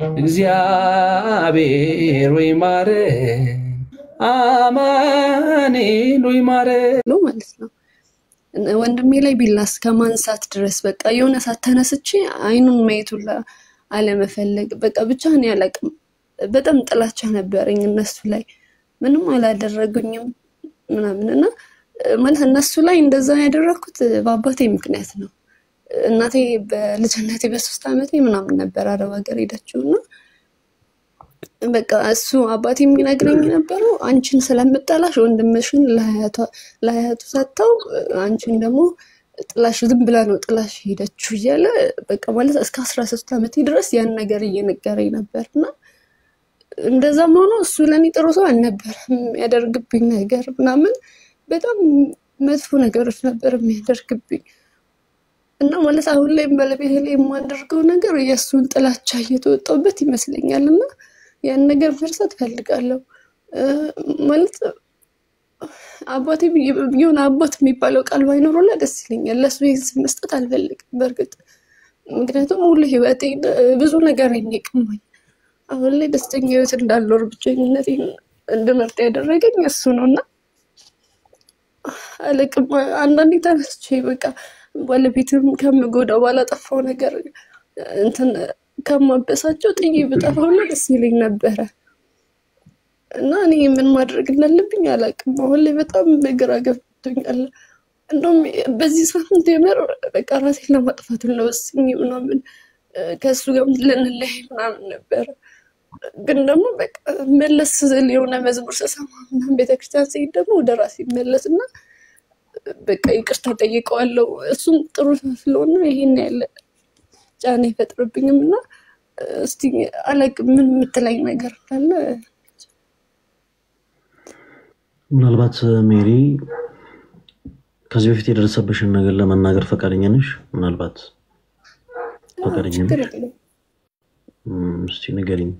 እግዚአብሔር ወይ ማረን አማኑኤል ወይ ማረን ነው ማለት ነው። ወንድሜ ላይ ቢላስ ከማንሳት ድረስ በቃ የሆነ ሰዓት ተነስቼ አይኑን ማየቱላ አለመፈለግ በቃ ብቻ እኔ አላቅም በጣም ጥላቻ ነበርኝ እነሱ ላይ ምንም አላደረጉኝም ምናምንና ማለት እነሱ ላይ እንደዛ ያደረኩት በአባቴ ምክንያት ነው። እናቴ በልጅነቴ በ3 ዓመቴ ምናምን ነበር አረብ ሀገር ሄደችውና በቃ እሱ አባቴ የሚነግረኝ ነበረው አንቺን ስለምጠላሽ ወንድምሽን ለሀያቱ ሰጥተው አንቺን ደግሞ ጥላሽ ዝም ብላ ነው ጥላሽ ሄደችው እያለ በቃ ማለት እስከ 13 ዓመቴ ድረስ ያን ነገር እየነገረኝ ነበርና እንደዛም ሆኖ እሱ ለኔ ጥሩ ሰው አልነበረም ያደርግብኝ ነገር ምናምን በጣም መጥፎ ነገሮች ነበር የሚያደርግብኝ እና ማለት አሁን ላይ ባለቤቴ ላይ የማደርገው ነገር የሱን ጥላቻ እየተወጣበት ይመስለኛልና ያን ነገር ፍርሰት ፈልጋለሁ ማለት አባቴ ቢሆን አባት የሚባለው ቃል ባይኖርላ ደስ ይለኛል ለሱ ይስም መስጠት አልፈልግም በርግጥ ምክንያቱም ሁሉ ህይወቴ ብዙ ነገር ይነቅማኝ አሁን ላይ ደስተኛ ህይወት እንዳልኖር ብቻኝነቴን እንድመርጥ ያደረገኝ እሱ ነውና አለቅም አንዳንዴ ተነስቼ በቃ ባለቤትም ከምጎዳው ባላጠፋው ነገር እንትን ከማበሳቸው ጥዬ ብጠፋው ደስ ይለኝ ነበር እና እኔ ምን ማድረግ እንዳለብኝ አላቅም አሁን ላይ በጣም ግራ ገብቶኛል እንደውም በዚህ ሳምንት የመር በቃ ራሴን ለማጥፋት ለወስኝ ምናምን ከሱ ጋር ልንለይ ምናምን ነበር ግን ደግሞ በቃ መለስ የሆነ መዝሙር ስሰማ ምናምን ቤተክርስቲያን ሲሄድ ደግሞ ወደ ራሴ መለስና በቃ ይቅርታ ጠይቀዋለሁ እሱም ጥሩ ስለሆነ ይሄን ያለ ጫና ይፈጥርብኝምና እስቲ አላቅም ምን ምትለኝ ነገር ካለ ምናልባት ሜሪ ከዚህ በፊት የደረሰብሽን ነገር ለመናገር ፈቃደኛ ነሽ ምናልባት ፈቃደኛ ነሽ እስቲ ንገሪኝ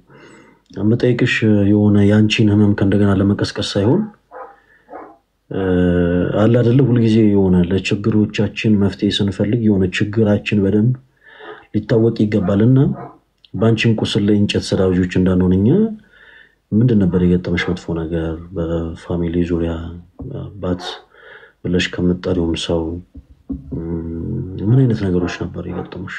አመጣይቅሽ የሆነ ያንቺን ህመም ከእንደገና ለመቀስቀስ ሳይሆን አለ አይደለ ሁሉ ጊዜ የሆነ ለችግሮቻችን መፍትሄ ስንፈልግ የሆነ ችግራችን በደንብ ሊታወቅ ይገባልና ባንቺም ቁስል ላይ እንጨት ሰዳጆች እንዳንሆንኛ ምንድን ነበር የገጠመሽ መጥፎ ነገር በፋሚሊ ዙሪያ ባት ብለሽ ከመጣሪውም ሰው ምን አይነት ነገሮች ነበር የገጠመሽ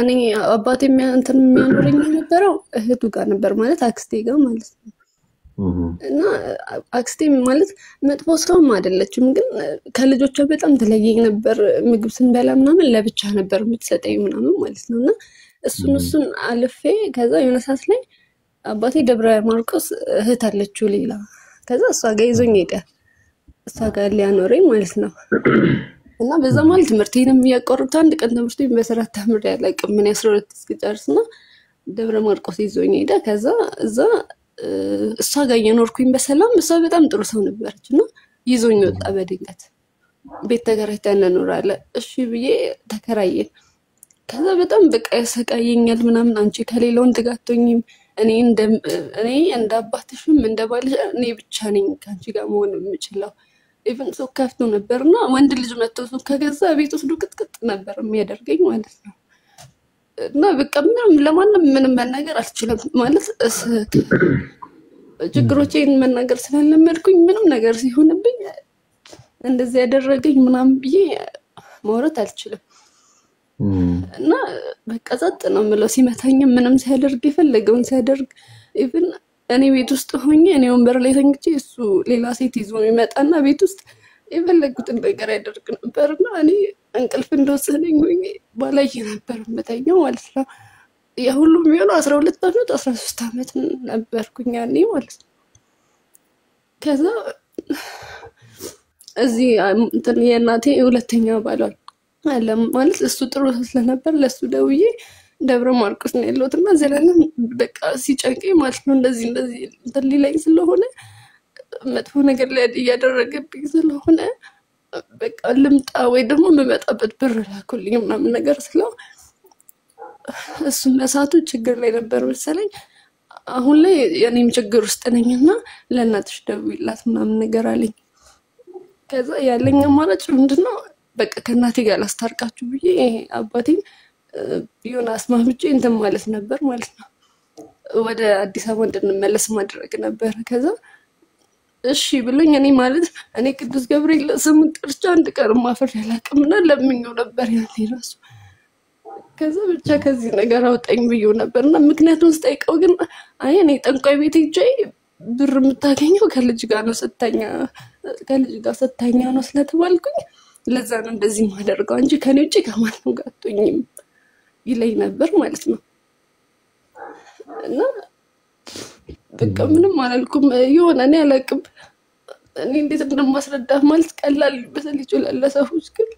እኔ አባቴ የሚያኖረኝ ነበረው እህቱ ጋር ነበር ማለት አክስቴ ጋር ማለት ነው እና አክስቴ ማለት መጥፎ ሰውም አይደለችም ግን ከልጆቿ በጣም ተለየኝ ነበር ምግብ ስንበላ ምናምን ለብቻ ነበር የምትሰጠኝ ምናምን ማለት ነውና እሱን አልፌ ከዛ የሆነ ሰዓት ላይ አባቴ ደብረ ማርቆስ እህት አለችው ሌላ ከዛ እሷ ጋር ይዞኝ ሄደ እሷ ጋር ሊያኖረኝ ማለት ነው እና በዛ ማለት ትምህርቴንም ያቆርጥ አንድ ቀን ትምህርቴን በስርዓት ተምሬ ያለቅም ምን 12 እስከጨርስና ደብረ ማርቆስ ይዞኝ ሄደ ከዛ እዛ እሷ ጋር የኖርኩኝ በሰላም እሷ በጣም ጥሩ ሰው ነበርችና ይዞኝ ወጣ በድንገት ቤት ተከራይተን እንኖራለን እሺ ብዬ ተከራየን ከዛ በጣም በቃ ያሰቃየኛል ምናምን አንቺ ከሌላው እንትጋቶኝም እኔ እንደ አባትሽም እንደ ባልሽ እኔ ብቻ ነኝ ካንቺ ጋር መሆን የምችለው ኢቭን ሰው ከፍቶ ነበርና ወንድ ልጅ መጥቶ ሰው ከገዛ ቤት ውስጥ ቅጥቅጥ ነበር የሚያደርገኝ ማለት ነው እና በቃ ለማንም ምንም መናገር አልችልም ማለት ችግሮቼን መናገር ስለለመድኩኝ ምንም ነገር ሲሆንብኝ እንደዚህ ያደረገኝ ምናምን ብዬ ማውራት አልችልም እና በቃ ጸጥ ነው ምለው ሲመታኝ ምንም ሲያደርግ ይፈልገውን ሲያደርግ ኢቭን እኔ ቤት ውስጥ ሆኜ እኔ ወንበር ላይ ተኝቼ እሱ ሌላ ሴት ይዞ ይመጣና ቤት ውስጥ የፈለጉትን ነገር ያደርግ ነበርና እኔ እንቅልፍ እንደወሰደኝ ሆኜ ባላይ ነበር መተኛው ማለት ነው የሁሉም የሚሆነው 12 ዓመት 13 ዓመት ነበርኩኝ ያኔ ማለት ነው ከዛ እዚህ የእናቴ ሁለተኛ ባሏ አለ ማለት እሱ ጥሩ ስለነበር ለሱ ደውዬ ደብረ ማርቆስ ነው ያለውትና ዘላለም በቃ ሲጨንቀኝ ማለት ነው እንደዚህ ሊለኝ ስለሆነ መጥፎ ነገር ላይ ያደረገብኝ ስለሆነ በቃ ልምጣ ወይ ደግሞ መመጣበት ብር ላኩልኝ ምናምን ነገር ስለው እሱ ለሳቱ ችግር ላይ ነበር መሰለኝ አሁን ላይ የኔም ችግር ውስጥ ነኝና ለእናትሽ ደውይላት ምናምን ነገር አለኝ ከዛ ያለኝ አማራጭ ምንድነው በቃ ከእናቴ ጋር ላስታርቃችሁ ብዬ አባቴ የሆነ አስማምጬ እንትን ማለት ነበር ማለት ነው። ወደ አዲስ አበባ እንድንመለስ ማድረግ ነበር። ከዛ እሺ ብሎኝ እኔ ቅዱስ ገብርኤል ስሙን ጠርቼ አንድ ቀን ማፈር ያላቅምና ለምኜው ነበር ያኔ ራሱ። ከዛ ብቻ ከዚህ ነገር አውጣኝ ብዬው ነበርና ምክንያቱም ስጠይቀው ግን አይ እኔ ጠንቋይ ቤት ሄጄ ብር የምታገኘው ከልጅ ጋር ነው ስታኛ ነው ስለተባልኩኝ ለዛ ነው እንደዚህ ማደርገው እንጂ ከኔ ውጪ ከማንም ጋር አትሆኝም ይለኝ ነበር ማለት ነው። እና በቃ ምንም አላልኩም። የሆነ እኔ አላቅም እኔ እንዴት እንደማስረዳ ማለት ቀላል በሰል ይችላል ለሰዎች ግን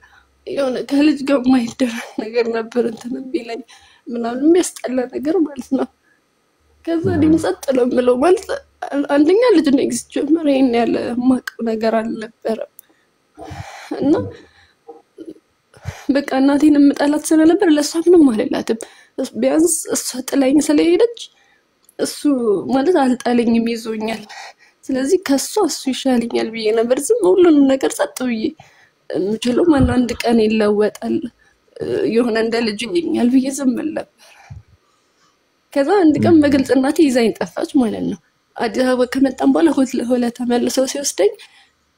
የሆነ ከልጅ ጋር ማይደረግ ነገር ነበር እንትን ቢለኝ ምናምን የሚያስጠላ ነገር ማለት ነው። ከዛ እኔም ጸጥ ነው የምለው ማለት አንደኛ ልጅ ነው ሲጀመር ይሄን ያለ ማቀው ነገር አልነበረም። እና በቃ እናቴን የምጠላት ስለነበር ለሷ ምንም አልላትም። ቢያንስ እሷ ጥላኝ ስለሄደች እሱ ማለት አልጣለኝም ይዞኛል። ስለዚህ ከሷ እሱ ይሻለኛል ብዬ ነበር ዝም ሁሉንም ነገር ጸጥ ብዬ ምችለው አንድ ቀን ይለወጣል የሆነ እንደ ልጅ ይኛል ብዬ ዝም ነበር። ከዛ አንድ ቀን በግልጽ እናቴ ይዛኝ ጠፋች ማለት ነው። አዲስ አበባ ከመጣን በኋላ ሆለ ተመልሰው ሲወስደኝ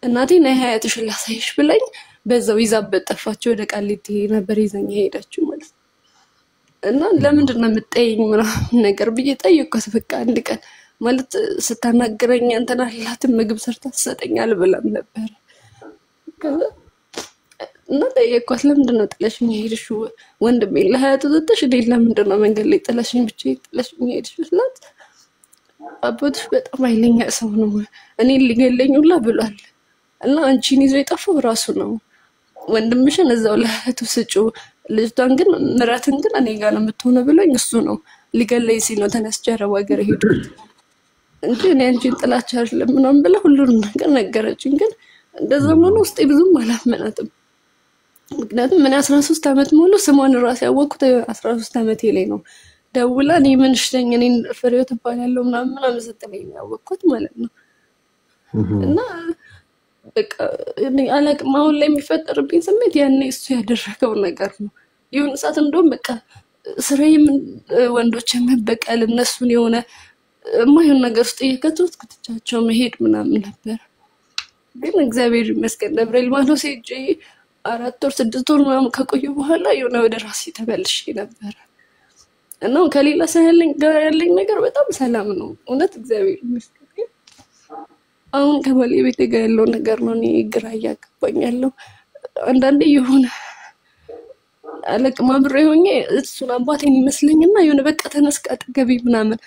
እናቴ ነይ ሀያትሽ ላሳይሽ ብላኝ በዛው ይዛበት ጠፋች። ወደ ቃሊቲ ነበር ይዘኝ ሄደችው ማለት ነው። እና ለምንድን ነው የምትጠይኝ ምናምን ነገር ብዬ ጠየቅኳት። በቃ አንድ ቀን ማለት ስታናግረኝ እንትና አላትም ምግብ ሰርታ ትሰጠኛል ብላም ነበር። ከዛ እና ጠየቅኳት ለምንድን ነው ጥለሽኝ ሄድሽው ወንድሜ ለሀያቱ ዘጠሽ ለምንድን ነው መንገድ ላይ ጥለሽኝ ብቻዬን ጥለሽኝ ሄድሽ ስላት አባትሽ በጣም ኃይለኛ ሰው ነው እኔን ሊገለኝ ሁላ ብሏል እና አንቺን ይዞ የጠፋው ራሱ ነው ወንድምሽን እዛው ለሀያቱ ስጪው ልጅቷን ግን ምራትን ግን እኔ ጋር ነው የምትሆነው ብሎኝ እሱ ነው ሊገለኝ ሲል ነው ተነስቼ አረብ ሀገር ሄድኩት እንጂ እኔ አንቺን ጥላቻ አይደለም ምናምን ብላ ሁሉንም ነገር ነገረችኝ። ግን እንደዛም ሆኖ ውስጤ ብዙም አላመናትም። ምክንያቱም ምን 13 ዓመት ሙሉ ስሟን ራስ ያወቅኩት 13 ዓመቴ ላይ ነው። ደውላ እኔ ምንሽ ነኝ እኔን ፍሬው ትባላለሁ ምናምን ስትለኝ ያወቅኩት ማለት ነው። እና በቃ እኔ አላቅም አሁን ላይ የሚፈጠርብኝ ስሜት ያኔ እሱ ያደረገው ነገር ነው። ይሁን ሰዓት እንደውም በቃ ስራዬም ወንዶች መበቀል እነሱን የሆነ የማይሆን ነገር ውስጥ እየከተትኩ ትቻቸው መሄድ ምናምን ነበር። ግን እግዚአብሔር ይመስገን ደብረ ሊባኖስ ሄጄ 4 ወር 6 ወር ምናምን ከቆየ በኋላ የሆነ ወደ ራሴ ተመልሼ ነበር። እና ከሌላ ሰው ያለኝ ነገር በጣም ሰላም ነው እውነት እግዚአብሔር ይመስገን። አሁን ከባለቤቴ ጋር ያለው ነገር ነው እኔ ግራ እያገባኝ ያለው። አንዳንዴ የሆነ አለቅማ ብሬ ሆኜ እሱን አባቴን ይመስለኝና የሆነ በቃ ተነስካ አጠገቤ ምናምን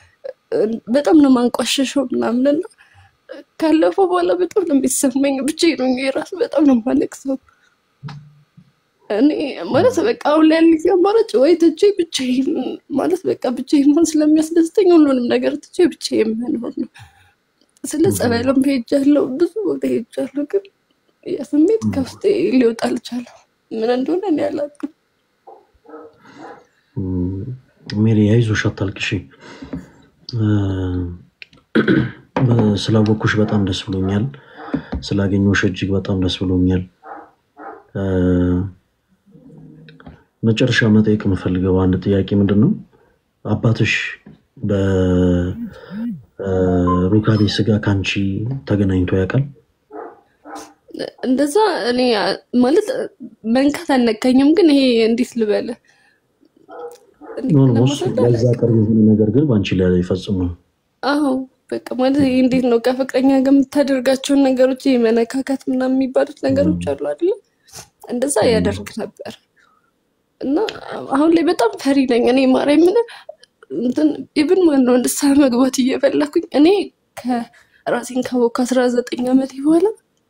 በጣም ነው ማንቋሸሸው ምናምን ካለፈው በኋላ በጣም ነው የሚሰማኝ። ብቻዬን ነው የራስ በጣም ነው ማለቅሰው እኔ ማለት በቃ አሁን ላይ ያለኝ አማራጭ ወይ ትቼ ብቻዬን ማለት በቃ ብቻዬን መሆን ስለሚያስደስተኝ ሁሉንም ነገር ትቼ ብቻዬን መኖር ነው። ስለ ጸበልም ሄጃለሁ ብዙ ቦታ ሄጃለሁ ግን ያ ስሜት ከውስጤ ሊወጣ አልቻለም። ምን እንደሆነ እኔ አላውቅም። ሜሪ አይዞሽ አታልቅሺ። ስላወኩሽ በጣም ደስ ብሎኛል። ስላገኘሁሽ እጅግ በጣም ደስ ብሎኛል። መጨረሻ መጠየቅ የምፈልገው አንድ ጥያቄ ምንድነው አባትሽ በሩካቤ ስጋ ካንቺ ተገናኝቶ ያውቃል? እንደዛ እኔ ማለት መንካት አልነካኝም ግን ይሄ እንዴት ልበለ ለዛ ቅርብ የሆነ ነገር ግን ባንቺ ላይ ይፈጽሙ ነው። አዎ በቃ ማለት እንዴት ነው ከፍቅረኛ ጋር የምታደርጋቸው ነገሮች የመነካካት ምናምን የሚባሉት ነገሮች አሉ አይደል? እንደዛ ያደርግ ነበር። እና አሁን ላይ በጣም ፈሪ ነኝ እኔ ማርያምን እንትን ኢቭን ማነው እንደሳ መግባት እየፈለኩኝ እኔ ከራሴን ካወቅኩ 19 ዓመት በኋላ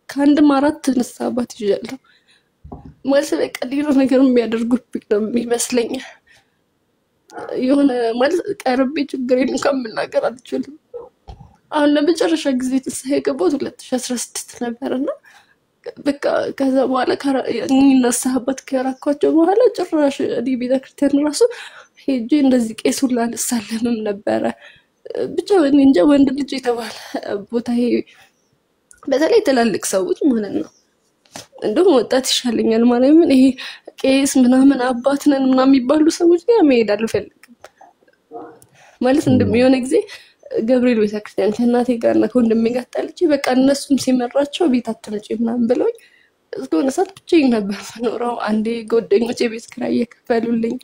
ከአንድም 4 ንስሐባት ይዣለሁ። ማለት በቃ ሌላ ነገር የሚያደርጉብኝ ነው የሚመስለኝ። የሆነ ማለት ቀርቤ ችግሬን እንኳን መናገር አልችልም። አሁን ለመጨረሻ ጊዜ ንስሐ የገባሁት 2016 ነበርና በቃ ከዛ በኋላ ከእነሳህበት ከራኳቸው በኋላ ጭራሽ እኔ ቤተክርስቲያን ራሱ ሄጄ እንደዚህ ቄስ ሁላ አልሳለምም ነበረ። ብቻ እኔ እንጃ ወንድ ልጅ የተባለ ቦታ በተለይ ትላልቅ ሰዎች ማለት ነው እንደውም ወጣት ይሻለኛል ማለት ምን ይሄ ቄስ ምናምን አባት ነን ምናምን የሚባሉ ሰዎች ጋር መሄድ አልፈልግም። ማለት እንደሚሆነ ጊዜ ገብርኤል ቤተክርስቲያን ከእናቴ ጋርና ከወንድሜ ጋር ተጣልቼ በቃ እነሱም ሲመራቸው ቤት አትመጪ ምናምን ብለውኝ እስከሆነ ሰዓት ብቻዬን ነበር የምኖረው። አንዴ ጓደኞቼ ቤት ኪራይ እየከፈሉልኝ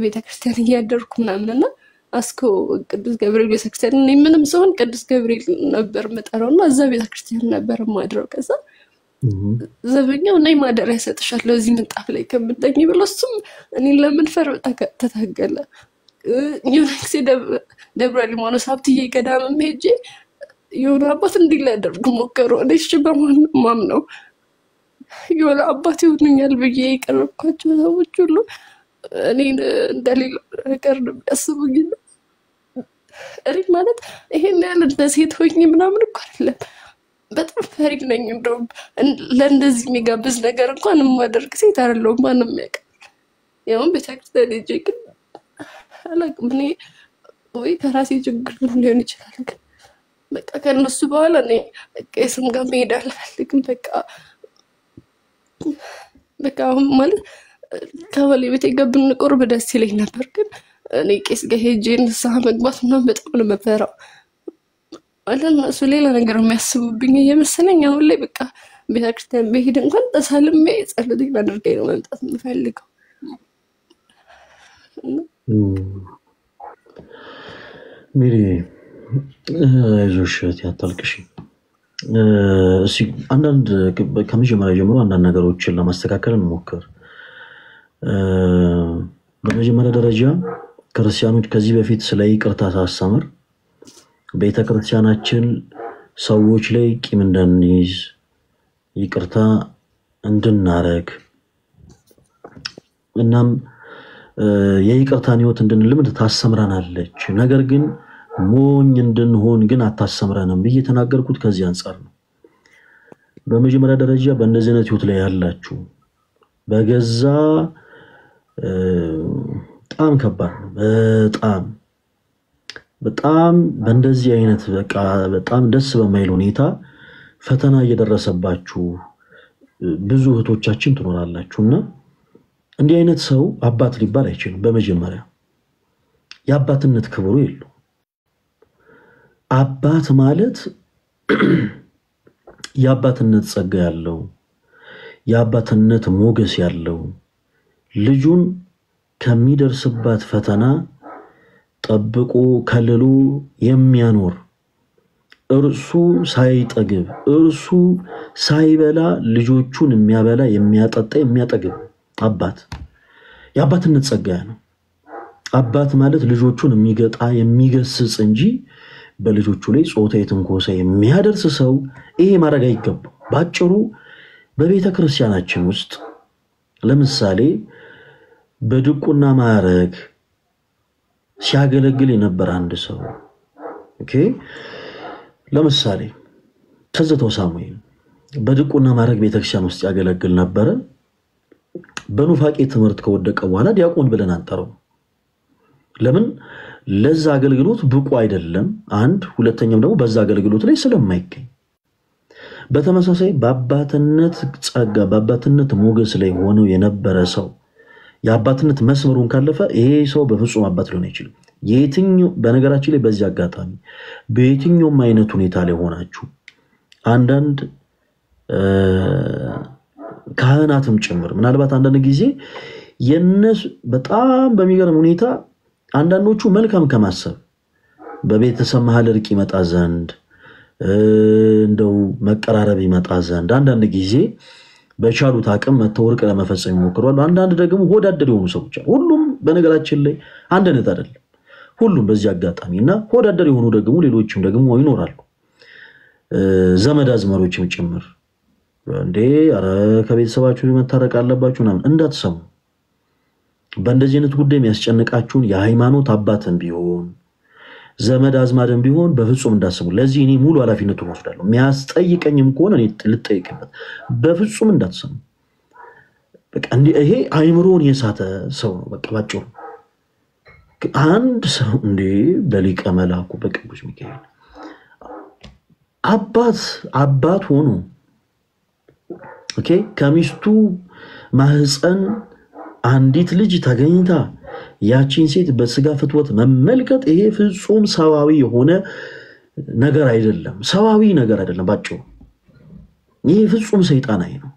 ቤተክርስቲያን እያደርኩ ምናምንና አስኮ ቅዱስ ገብርኤል ቤተክርስቲያን እኔ ምንም ሰውን ቅዱስ ገብርኤል ነበር የምጠራውና እዛ ቤተክርስቲያን ነበር የማድረው። ከዛ ዘበኛው ነይ ማደሪያ ሰጥሻለሁ እዚህ ምንጣፍ ላይ ከምትተኝ ብሎ እሱም እኔን ለመድፈር ተታገለ። የሆነ ጊዜ ደብረ ሊባኖስ ሀብትዬ ገዳምም ሄጄ የሆነ አባት እንዲህ ሊያደርጉ ሞከሩ። እኔ እሺ በማንም ነው የሆነ አባት ይሆኑኛል ብዬ የቀረብኳቸው ሰዎች ሁሉ እኔን እንደሌላ ነገር ነው የሚያስቡኝ። እኔ ማለት ይሄን ያህል እንደ ሴት ሆኜ ምናምን እኮ አይደለም፣ በጣም ፈሪ ነኝ። እንደውም ለእንደዚህ የሚጋብዝ ነገር እንኳን የማደርግ ሴት አይደለሁም። ማንም ያውቃል። ያውም ቤተክርስቲያን ሄጄ ግን አላውቅም። እኔ ወይ ከራሴ ችግር ሊሆን ይችላል፣ ግን በቃ ከእነሱ በኋላ እኔ ቄስም ጋር መሄድ አልፈልግም። በቃ አሁን ማለት ከባለቤቴ ጋር ብንቆርብ ደስ ይለኝ ነበር፣ ግን እኔ ቄስ ጋር ሄጄ ንስሐ መግባት ምናምን በጣም ነው የምፈራው። እነሱ ሌላ ነገር የሚያስቡብኝ እየመሰለኝ አሁን ላይ በቃ ቤተክርስቲያን በሄድ እንኳን ተሳልሜ ጸሎቴን አድርጌ ነው መምጣት የምፈልገው። ሚሪ አይዞሽ አታልቅሽ። እሺ አንዳንድ ከመጀመሪያ ጀምሮ አንዳንድ ነገሮችን ለማስተካከል እንሞክር። በመጀመሪያ ደረጃ ክርስቲያኖች ከዚህ በፊት ስለ ይቅርታ ሳስተምር ቤተክርስቲያናችን ሰዎች ላይ ቂም እንዳንይዝ ይቅርታ እንድናረግ እናም የይቅርታን ህይወት እንድንልምድ ታስተምረናለች። ነገር ግን ሞኝ እንድንሆን ግን አታስተምረንም ብዬ ተናገርኩት። ከዚህ አንፃር ነው። በመጀመሪያ ደረጃ በእንደዚህ አይነት ህይወት ላይ ያላችሁ በገዛ በጣም ከባድ ነው። በጣም በእንደዚህ አይነት በቃ በጣም ደስ በማይል ሁኔታ ፈተና እየደረሰባችሁ ብዙ እህቶቻችን ትኖራላችሁና እንዲህ አይነት ሰው አባት ሊባል አይችልም። በመጀመሪያ የአባትነት ክብሩ የለው። አባት ማለት የአባትነት ጸጋ ያለው የአባትነት ሞገስ ያለው ልጁን ከሚደርስባት ፈተና ጠብቆ ከልሎ የሚያኖር እርሱ ሳይጠግብ እርሱ ሳይበላ ልጆቹን የሚያበላ የሚያጠጣ የሚያጠግብ አባት የአባትነት ጸጋ ነው። አባት ማለት ልጆቹን የሚገጣ የሚገስጽ እንጂ በልጆቹ ላይ ጾታዊ ትንኮሳ የሚያደርስ ሰው ይሄ ማድረግ አይገባው። ባጭሩ በቤተ ክርስቲያናችን ውስጥ ለምሳሌ በድቁና ማዕረግ ሲያገለግል የነበረ አንድ ሰው ለምሳሌ ተዘተው ሳሙኤል በድቁና ማዕረግ ቤተክርስቲያን ውስጥ ያገለግል ነበር። በኑፋቄ ትምህርት ከወደቀ በኋላ ዲያቆን ብለን አንጠራው። ለምን? ለዛ አገልግሎት ብቁ አይደለም። አንድ ሁለተኛም ደግሞ በዛ አገልግሎት ላይ ስለማይገኝ። በተመሳሳይ በአባትነት ጸጋ በአባትነት ሞገስ ላይ ሆነው የነበረ ሰው የአባትነት መስመሩን ካለፈ ይሄ ሰው በፍጹም አባት ሊሆን አይችልም። የትኛው በነገራችን ላይ በዚህ አጋጣሚ በየትኛውም አይነት ሁኔታ ላይ ሆናችሁ አንዳንድ ካህናትም ጭምር ምናልባት አንዳንድ ጊዜ የነሱ በጣም በሚገርም ሁኔታ አንዳንዶቹ መልካም ከማሰብ በቤተሰብ መሃል እርቅ ይመጣ ዘንድ እንደው መቀራረብ ይመጣ ዘንድ አንዳንድ ጊዜ በቻሉት አቅም መተወርቅ ለመፈጸም ይሞክራሉ። አንዳንድ ደግሞ ሆዳደር የሆኑ ሰዎች ሁሉም በነገራችን ላይ አንድ አይነት አይደለም። ሁሉም በዚህ አጋጣሚና ሆዳደር የሆኑ ደግሞ ሌሎችም ደግሞ ይኖራሉ። ዘመድ አዝማሮችም ጭምር እንዴ አረ ከቤተሰባችሁ መታረቅ አለባችሁ እንዳትሰሙ። በእንደዚህ አይነት ጉዳይ የሚያስጨንቃችሁን የሃይማኖት አባትን ቢሆን ዘመድ አዝማድን ቢሆን በፍጹም እንዳትሰሙ። ለዚህ እኔ ሙሉ ኃላፊነቱን ወስዳለሁ። የሚያስጠይቀኝም ከሆነ እኔ ልጠይቅበት። በፍጹም እንዳትሰሙ። በቃ ይሄ አይምሮን የሳተ ሰው ነው። በቃ ባጭሩ አንድ ሰው እንዴ በሊቀ መላኩ በቅዱስ ሚካኤል አባት ሆኖ ከሚስቱ ማህፀን አንዲት ልጅ ተገኝታ ያቺን ሴት በስጋ ፍትወት መመልከት ይሄ ፍጹም ሰዋዊ የሆነ ነገር አይደለም ሰዋዊ ነገር አይደለም ባጭሩ ይሄ ፍጹም ሰይጣናዊ ነው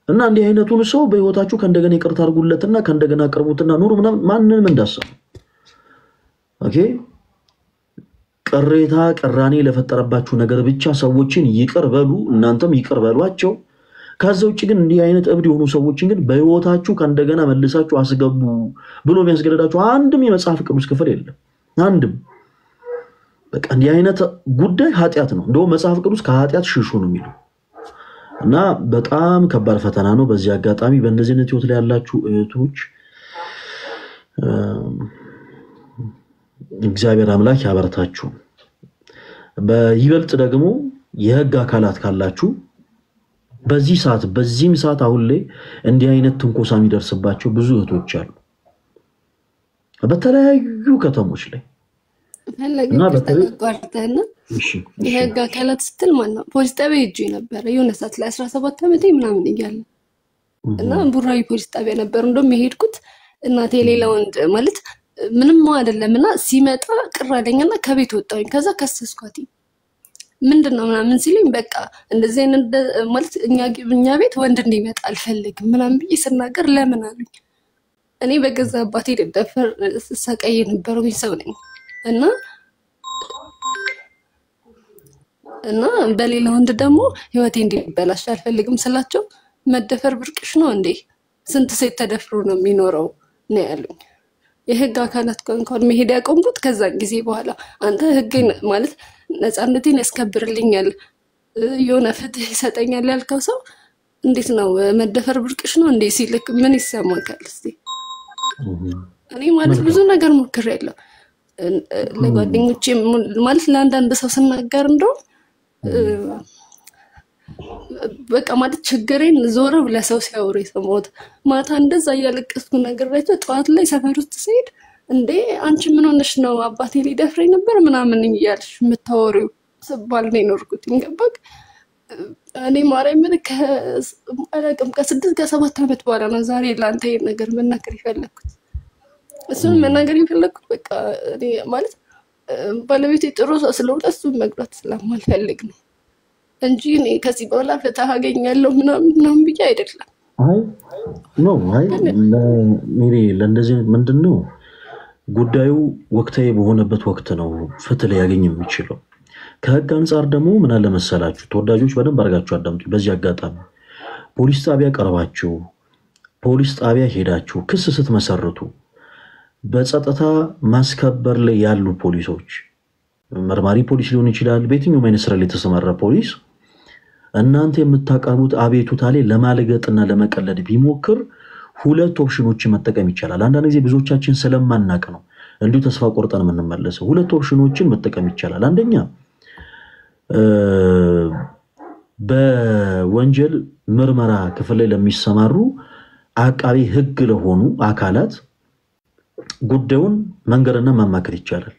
እና እንዲህ አይነቱን ሰው በህይወታችሁ ከእንደገና ይቅርታ አድርጉለትና ከእንደገና ቅርቡትና ኑሩ ማንንም እንዳሰብ ኦኬ ቅሬታ ቅራኔ ለፈጠረባችሁ ነገር ብቻ ሰዎችን ይቅር በሉ እናንተም ይቅር በሏቸው ከዛው ውጪ ግን እንዲህ አይነት እብድ የሆኑ ሰዎችን ግን በህይወታችሁ ከእንደገና መልሳችሁ አስገቡ ብሎ የሚያስገድዳችሁ አንድም የመጽሐፍ ቅዱስ ክፍል የለም አንድም በቃ እንዲህ አይነት ጉዳይ ኃጢያት ነው እንደው መጽሐፍ ቅዱስ ከኃጢያት ሽሹ ነው የሚለው እና በጣም ከባድ ፈተና ነው በዚህ አጋጣሚ በእንደዚህ አይነት ህይወት ላይ ያላችሁ እህቶች እግዚአብሔር አምላክ ያበርታችሁ በይበልጥ ደግሞ የህግ አካላት ካላችሁ በዚህ ሰዓት አሁን ላይ እንዲህ አይነት ትንኮሳ የሚደርስባቸው ብዙ እህቶች አሉ በተለያዩ ከተሞች ላይ እና በተለያዩ የህግ አካላት ስትል ማለት ነው ፖሊስ ጣቢያ ሄጄ ነበር የሆነ ሰዓት ላይ 17 ዓመቴ ምናምን እያለ እና ቡራዊ ፖሊስ ጣቢያ ነበር እንደም የሄድኩት እናቴ ሌላ ወንድ ማለት ምንም አይደለምና ሲመጣ ቅራለኝና ከቤት ወጣሁኝ ከዛ ከሰስኳት ምንድነው ምናምን ሲልኝ በቃ እንደዚህ አይነት ማለት እኛ ቤት ወንድ እንዲመጣ አልፈልግም ምናምን ብዬ ስናገር ለምን አሉኝ እኔ በገዛ አባቴ ደፈር ሰቀይ ነበርኩኝ ሰው ነኝ እና በሌላ ወንድ ደግሞ ህይወቴ እንዲበላሽ አልፈልግም ስላቸው መደፈር ብርቅሽ ነው እንዴ ስንት ሴት ተደፍሮ ነው የሚኖረው ነው ያሉኝ የህግ አካላት እንኳን መሄድ ያቆምኩት ከዛ ጊዜ በኋላ አንተ ህግ ማለት ነፃነቴን ያስከብርልኛል የሆነ ፍትህ ይሰጠኛል ያልከው ሰው እንዴት ነው መደፈር ብርቅሽ ነው እንዴ ሲልክ ምን ይሰማካል እስቲ እኔ ማለት ብዙ ነገር ሞክሬያለሁ ለጓደኞቼ ማለት ለአንዳንድ ሰው ስናገር እንደው በቃ ማለት ችግሬን ዞር ብለ ሰው ሲያወሩ ይሰማውት ማታ እንደዛ ያለቀስኩ ነገር ላይ ተጧት ላይ ሰፈር ውስጥ ሲሄድ እንዴ አንቺ ምን ሆነሽ ነው አባቴ ሊደፍረኝ ነበር ምናምን እያልሽ መታወሪው ስባል ነው ኖርኩት እንገባክ እኔ ማርያም ምን ከአላቅም ከ6 ከ7 ዓመት በኋላ ነው ዛሬ ላንተ ይሄን ነገር መናገር ይፈልኩት እሱን መናገር ይፈልኩት በቃ እኔ ማለት ባለቤቴ ጥሩ ሰው ስለሆነ እሱን መግባት ስለማልፈልግ ነው እንጂ እኔ ከዚህ በኋላ ፍትህ አገኛለሁ ምናምን ብዬ አይደለም አይ ሜሪ ለእንደዚህ ምንድነው ጉዳዩ ወቅታዊ በሆነበት ወቅት ነው ፍትህ ሊያገኝ የሚችለው ከህግ አንፃር ደግሞ ምን አለ መሰላችሁ ተወዳጆች በደንብ አርጋችሁ አዳምጡ በዚህ አጋጣሚ ፖሊስ ጣቢያ ቀርባችሁ ፖሊስ ጣቢያ ሄዳችሁ ክስ ስትመሰርቱ በጸጥታ ማስከበር ላይ ያሉ ፖሊሶች መርማሪ ፖሊስ ሊሆን ይችላል በየትኛውም አይነት ስራ ላይ ተሰማራ ፖሊስ እናንተ የምታቀርቡት አቤቱታ ላይ ለማለገጥና ለመቀለድ ቢሞክር ሁለት ኦፕሽኖችን መጠቀም ይቻላል አንዳንድ ጊዜ ብዙዎቻችን ስለማናቀ ነው እንዲሁ ተስፋ ቆርጠን የምንመለሰው ሁለት ኦፕሽኖችን መጠቀም ይቻላል አንደኛ በወንጀል ምርመራ ክፍል ላይ ለሚሰማሩ አቃቢ ህግ ለሆኑ አካላት ጉዳዩን መንገርና ማማከር ይቻላል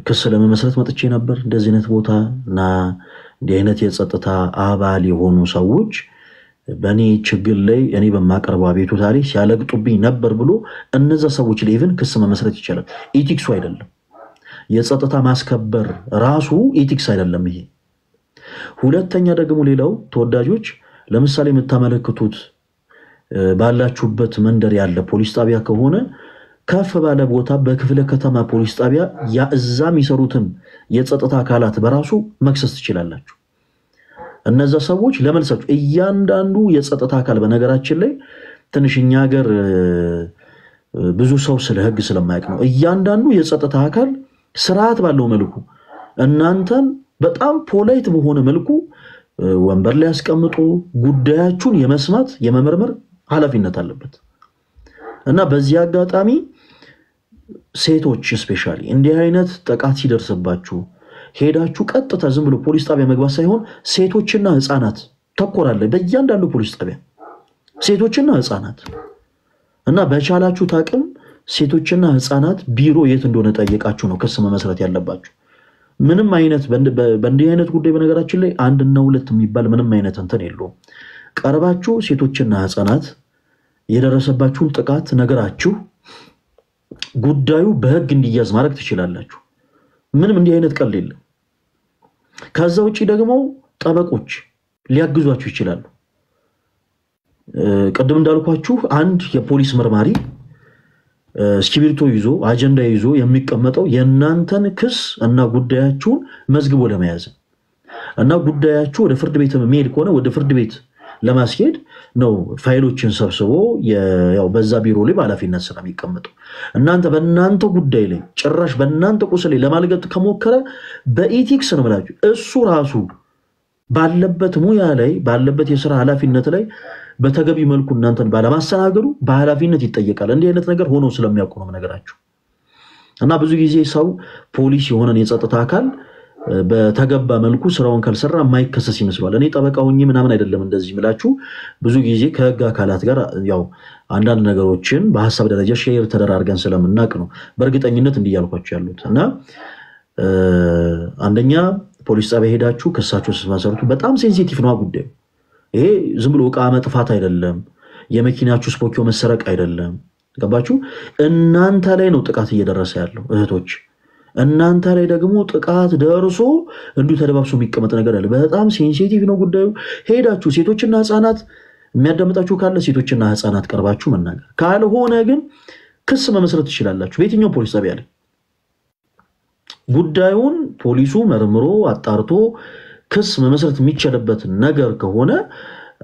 ክስ ለመመስረት መጥቼ ነበር እንደዚህ አይነት ቦታና እንዲህ አይነት የጸጥታ አባል የሆኑ ሰዎች በኔ ችግር ላይ እኔ በማቀርበው አቤቱታ ላይ ሲያለግጡብኝ ነበር ብሎ እነዛ ሰዎች ላይ ኢቭን ክስ መመስረት ይቻላል ኢቲክሱ አይደለም የጸጥታ ማስከበር ራሱ ኢቲክስ አይደለም ይሄ ሁለተኛ ደግሞ ሌላው ተወዳጆች ለምሳሌ የምታመለክቱት ባላችሁበት መንደር ያለ ፖሊስ ጣቢያ ከሆነ ከፍ ባለ ቦታ በክፍለ ከተማ ፖሊስ ጣቢያ ያዛም ይሰሩትን የጸጥታ አካላት በራሱ መክሰስ ትችላላችሁ እነዛ ሰዎች ለመልሳችሁ እያንዳንዱ የጸጥታ አካል በነገራችን ላይ ትንሽኛ ሀገር ብዙ ሰው ስለ ህግ ስለማያውቅ ነው እያንዳንዱ የጸጥታ አካል ስርዓት ባለው መልኩ እናንተን በጣም ፖላይት በሆነ መልኩ ወንበር ላይ ያስቀምጡ ጉዳያችሁን የመስማት የመመርመር ኃላፊነት አለበት እና በዚህ አጋጣሚ ሴቶች ስፔሻሊ እንዲህ አይነት ጥቃት ሲደርስባችሁ ሄዳችሁ ቀጥታ ዝም ብሎ ፖሊስ ጣቢያ መግባት ሳይሆን ሴቶችና ህፃናት ተቆራለ በእያንዳንዱ ፖሊስ ጣቢያ ሴቶችና ህፃናት እና በቻላችሁ ታቅም ሴቶችና ህፃናት ቢሮ የት እንደሆነ ጠይቃችሁ ነው ክስ መመስረት ያለባችሁ ምንም አይነት በእንዲህ አይነት ጉዳይ በነገራችን ላይ አንድ እና ሁለት የሚባል ምንም አይነት እንትን የለውም ቀርባችሁ ሴቶችና ህፃናት የደረሰባችሁን ጥቃት ነገራችሁ ጉዳዩ በህግ እንዲያዝ ማድረግ ትችላላችሁ ምንም እንዲህ አይነት ቀል የለም ከዛ ውጪ ደግሞ ጠበቆች ሊያግዟችሁ ይችላሉ ቀደም እንዳልኳችሁ አንድ የፖሊስ መርማሪ ስክሪፕቶ ይዞ አጀንዳ ይዞ የሚቀመጠው የናንተን ክስ እና ጉዳያችሁን መዝግቦ ለመያዝ እና ጉዳያችሁ ወደ ፍርድ ቤት መሄድ ከሆነ ወደ ፍርድ ቤት ለማስሄድ ነው ፋይሎችን ሰብስቦ ያው በዛ ቢሮ ላይ ባላፊነት ስለሚቀመጡ እናንተ በእናንተ ጉዳይ ላይ ጭራሽ በእናንተ ቁስል ላይ ለማልገጥ ከሞከረ በኢቲክስ ነው ማለት እሱ ራሱ ባለበት ሙያ ላይ ባለበት የሥራ ኃላፊነት ላይ በተገቢ መልኩ እናንተን ባለማስተናገዱ በኃላፊነት ይጠየቃል እንዲህ አይነት ነገር ሆኖ ስለሚያውቁ ነው ነገራችሁ እና ብዙ ጊዜ ሰው ፖሊስ የሆነን የጸጥታ አካል በተገባ መልኩ ስራውን ካልሰራ ማይከሰስ ይመስላል እኔ ጠበቃውኝ ምናምን አይደለም እንደዚህ ብላችሁ ብዙ ጊዜ ከህግ አካላት ጋር ያው አንዳንድ ነገሮችን በሐሳብ ደረጃ ሼር ተደራርገን ስለምናቅ ነው በእርግጠኝነት እንዲያልኳችሁ ያሉት እና አንደኛ ፖሊስ ጣቢያ ሄዳችሁ ክሳችሁ ስትመሰርቱ በጣም ሴንሲቲቭ ነው ጉዳዩ ይሄ ዝም ብሎ ዕቃ መጥፋት አይደለም የመኪናችሁ ስፖኪዮ መሰረቅ አይደለም ገባችሁ እናንተ ላይ ነው ጥቃት እየደረሰ ያለው እህቶች እናንተ ላይ ደግሞ ጥቃት ደርሶ እንዲሁ ተደባብሶ የሚቀመጥ ነገር አለ በጣም ሴንሲቲቭ ነው ጉዳዩ ሄዳችሁ ሴቶችና ህፃናት የሚያዳምጣችሁ ካለ ሴቶችና ህፃናት ቀርባችሁ መናገር ካልሆነ ግን ክስ መመስረት ትችላላችሁ በየትኛው ፖሊስ ጣቢያ ላይ ጉዳዩን ፖሊሱ መርምሮ አጣርቶ ክስ መመስረት የሚችልበት ነገር ከሆነ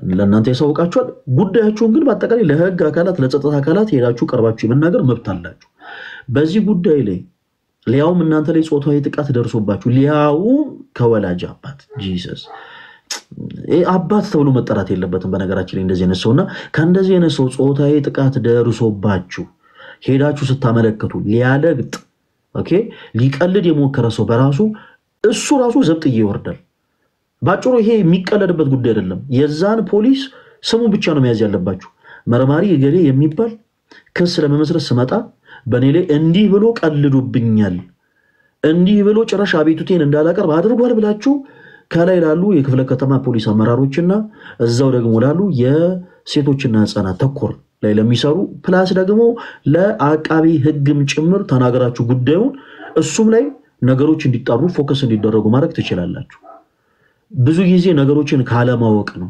ለእናንተ ያሳውቃችኋል ጉዳያችሁን ግን በአጠቃላይ ለህግ አካላት ለጸጥታ አካላት ሄዳችሁ ቀርባችሁ የመናገር መብት አላችሁ በዚህ ጉዳይ ላይ ሊያውም እናንተ ላይ ጾታዊ ጥቃት ደርሶባችሁ ሊያውም ከወላጅ አባት ጂሰስ አባት ተብሎ መጠራት የለበትም በነገራችን ላይ እንደዚህ አይነት ሰውና ከእንደዚህ አይነት ሰው ጾታዊ ጥቃት ደርሶባችሁ ሄዳችሁ ስታመለክቱ ሊያለግጥ ኦኬ ሊቀልድ የሞከረ ሰው በራሱ እሱ ራሱ ዘብጥዬ ይወርዳል ባጭሩ ይሄ የሚቀለድበት ጉዳይ አይደለም የዛን ፖሊስ ስሙ ብቻ ነው መያዝ ያለባችሁ መርማሪ ገሌ የሚባል ክስ ለመመስረት ስመጣ በኔ ላይ እንዲህ ብሎ ቀልዱብኛል እንዲህ ብሎ ጭራሽ አቤቱቴን እንዳላቀርብ አድርጓል ብላችሁ ከላይ ላሉ የክፍለ ከተማ ፖሊስ አመራሮችና እዛው ደግሞ ላሉ የሴቶችና ህፃናት ተኮር ላይ ለሚሰሩ ፕላስ ደግሞ ለአቃቢ ህግም ጭምር ተናገራችሁ ጉዳዩን እሱም ላይ ነገሮች እንዲጣሩ ፎከስ እንዲደረጉ ማድረግ ትችላላችሁ ብዙ ጊዜ ነገሮችን ካለማወቅ ነው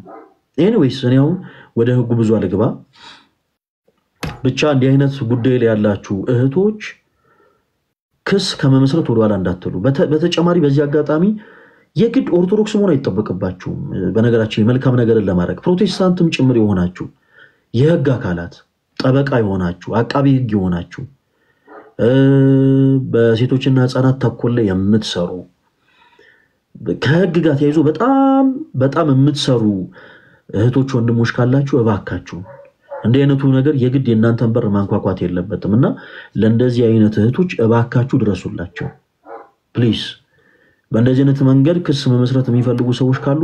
ኤኒዌይስ እኔው ወደ ህጉ ብዙ አልገባ ብቻ እንዲህ አይነት ጉዳይ ላይ ያላችሁ እህቶች ክስ ከመመስረት ወደኋላ እንዳትሉ በተጨማሪ በዚህ አጋጣሚ የግድ ኦርቶዶክስ መሆን አይተበቀባችሁም በነገራችን መልካም ነገርን ለማድረግ ፕሮቴስታንትም ጭምር ይሆናችሁ የህግ አካላት ጠበቃ ይሆናችሁ አቃቢ ህግ ይሆናችሁ በሴቶችና ህፃናት ተኮል ላይ የምትሰሩ ከህግ ጋር ተያይዞ በጣም የምትሰሩ እህቶች ወንድሞች ካላችሁ እባካችሁ እንደ አይነቱ ነገር የግድ የናንተን በር ማንኳኳት የለበትምና ለእንደዚህ አይነት እህቶች እባካችሁ ድረሱላቸው ፕሊዝ በእንደዚህ አይነት መንገድ ክስ መመስረት የሚፈልጉ ሰዎች ካሉ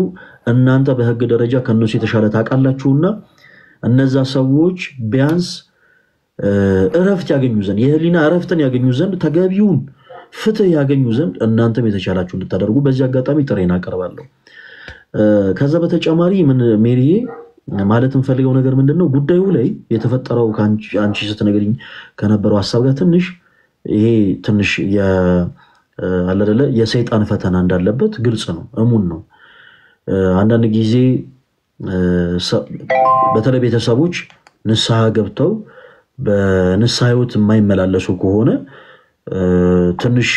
እናንተ በህግ ደረጃ ከነሱ የተሻለ ታውቃላችሁና እነዛ ሰዎች ቢያንስ እረፍት ያገኙ ዘንድ የህሊና እረፍትን ያገኙ ዘንድ ተገቢውን ፍትህ ያገኙ ዘንድ እናንተም የተቻላችሁ እንድታደርጉ በዚህ አጋጣሚ ጥሬን አቀርባለሁ ከዛ በተጨማሪ ምን ሜሪዬ ማለት እንፈልገው ነገር ምንድነው ጉዳዩ ላይ የተፈጠረው አንቺ ስትነግሪኝ ከነበረው ሐሳብ ጋር ይሄ ትንሽ አለደለ የሰይጣን ፈተና እንዳለበት ግልጽ ነው እሙን ነው አንዳንድ ጊዜ በተለይ ቤተሰቦች ንስሐ ገብተው በንስሐ ህይወት የማይመላለሱ ከሆነ ትንሽ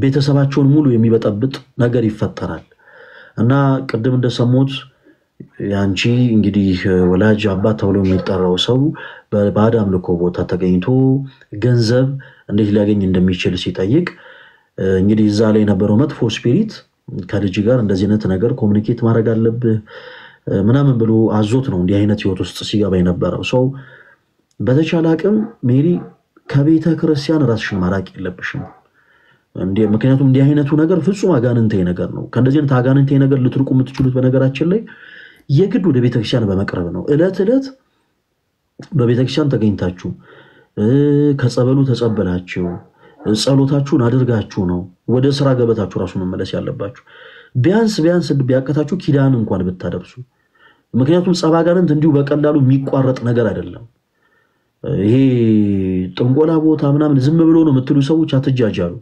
ቤተሰባቸውን ሙሉ የሚበጠብጥ ነገር ይፈጠራል እና ቅድም እንደሰሙት ያንቺ እንግዲህ ወላጅ አባት ተብሎ የሚጠራው ሰው በባዳም ልኮ ቦታ ተገኝቶ ገንዘብ እንዴት ሊያገኝ እንደሚችል ሲጠይቅ እንግዲህ እዛ ላይ የነበረው መጥፎ ስፒሪት ከልጅ ጋር እንደዚህ አይነት ነገር ኮሙኒኬት ማድረግ አለብህ ምናምን ብሎ አዞት ነው እንዲህ አይነት ህይወት ውስጥ ሲገባ የነበረው ሰው በተቻለ አቅም ሜሪ ከቤተ ክርስቲያን ራስሽን ማራቅ የለብሽም ምክንያቱም እንዲህ አይነቱ ነገር ፍጹም አጋንንታዊ ነገር ነው ከእንደዚህ አይነት አጋንንታዊ ነገር ልትርቁ የምትችሉት በነገራችን ላይ የግድ ወደ ቤተ ክርስቲያን በመቅረብ ነው እለት በቤተ ክርስቲያን ተገኝታችሁ ከጸበሉ ተጸበላችሁ ጸሎታችሁን አድርጋችሁ ነው ወደ ስራ ገበታችሁ ራሱ መመለስ ያለባችሁ ቢያንስ ቢያቀታችሁ ኪዳን እንኳን ብታደርሱ ምክንያቱም ጸባጋንንት እንዲሁ በቀላሉ የሚቋረጥ ነገር አይደለም። ይሄ ጥንቆላ ቦታ ምናምን ዝም ብሎ ነው የምትሉ ሰዎች አትጃጃሉ።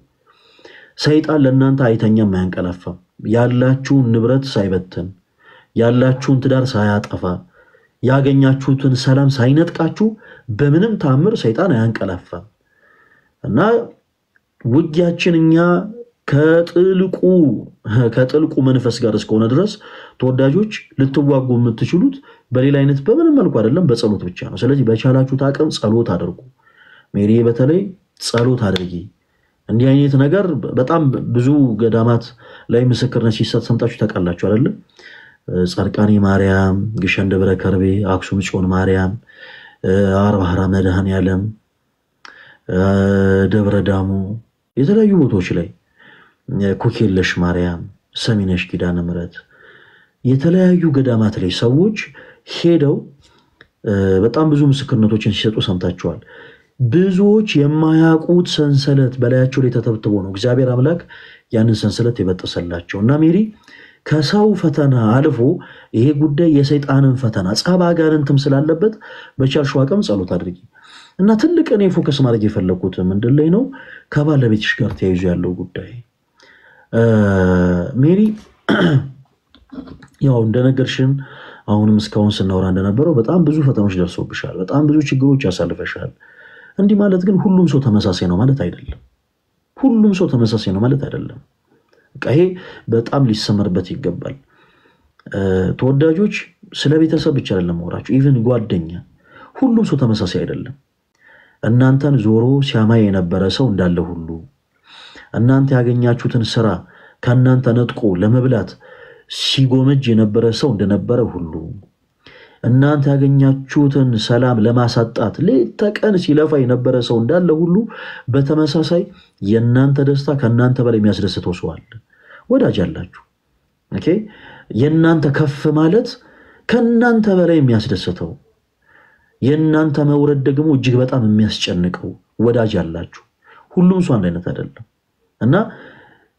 ሰይጣን ለእናንተ አይተኛም አያንቀላፋም። ያላችሁን ንብረት ሳይበትን ያላችሁን ትዳር ሳያጠፋ ያገኛችሁትን ሰላም ሳይነጥቃችሁ በምንም ታምር ሰይጣን አያንቀላፋም። እና ውጊያችን እኛ ከጥልቁ መንፈስ ጋር እስከሆነ ድረስ ተወዳጆች ልትዋጉ የምትችሉት በሌላ አይነት በምንም መልኩ አይደለም፣ በጸሎት ብቻ ነው። ስለዚህ በቻላችሁት አቅም ጸሎት አድርጉ። ሜሪ በተለይ ጸሎት አድርጊ። እንዲህ አይነት ነገር በጣም ብዙ ገዳማት ላይ ምስክርነት ሲሰጥ ሰምታችሁ ታውቃላችሁ አይደል? ጻድቃኔ ማርያም፣ ግሸን ደብረ ከርቤ፣ አክሱም ጽዮን ማርያም፣ አርባሃራ መድኃኔዓለም፣ ደብረ ዳሞ የተለያዩ ቦታዎች ላይ ኮኬለሽ ማርያም፣ ሰሚነሽ ኪዳነ ምሕረት የተለያዩ ገዳማት ላይ ሰዎች ሄደው በጣም ብዙ ምስክርነቶችን ሲሰጡ ሰምታችኋል። ብዙዎች የማያውቁት ሰንሰለት በላያቸው ላይ ተተብትቦ ነው እግዚአብሔር አምላክ ያንን ሰንሰለት የበጠሰላቸው። እና ሜሪ ከሰው ፈተና አልፎ ይሄ ጉዳይ የሰይጣንን ፈተና ጸባ ጋርንትም ስላለበት በቻልሽው አቅም ጸሎት አድርጊ። እና ትልቅ እኔ ፎከስ ማድረግ የፈለኩት ምንድን ላይ ነው ከባለቤትሽ ጋር ተያይዞ ያለው ጉዳይ ሜሪ ያው እንደነገርሽን አሁንም እስካሁን ስናወራ እንደነበረው በጣም ብዙ ፈተናዎች ደርሶብሻል፣ በጣም ብዙ ችግሮች ያሳልፈሻል። እንዲህ ማለት ግን ሁሉም ሰው ተመሳሳይ ነው ማለት አይደለም። ሁሉም ሰው ተመሳሳይ ነው ማለት አይደለም። ይሄ በጣም ሊሰመርበት ይገባል። ተወዳጆች ስለ ቤተሰብ ብቻ አይደለም ወራችሁ ኢቭን ጓደኛ ሁሉም ሰው ተመሳሳይ አይደለም። እናንተን ዞሮ ሲያማይ የነበረ ሰው እንዳለ ሁሉ እናንተ ያገኛችሁትን ስራ ከናንተ ነጥቆ ለመብላት ሲጎመጅ የነበረ ሰው እንደነበረ ሁሉ እናንተ ያገኛችሁትን ሰላም ለማሳጣት ለተቀን ሲለፋ የነበረ ሰው እንዳለ ሁሉ በተመሳሳይ የናንተ ደስታ ከናንተ በላይ የሚያስደስተው ሰው አለ። ወዳጅ አላችሁ። ኦኬ የናንተ ከፍ ማለት ከናንተ በላይ የሚያስደስተው የናንተ መውረድ ደግሞ እጅግ በጣም የሚያስጨንቀው ወዳጅ አላችሁ። ሁሉም ሰው አንድ አይነት አይደለም። እና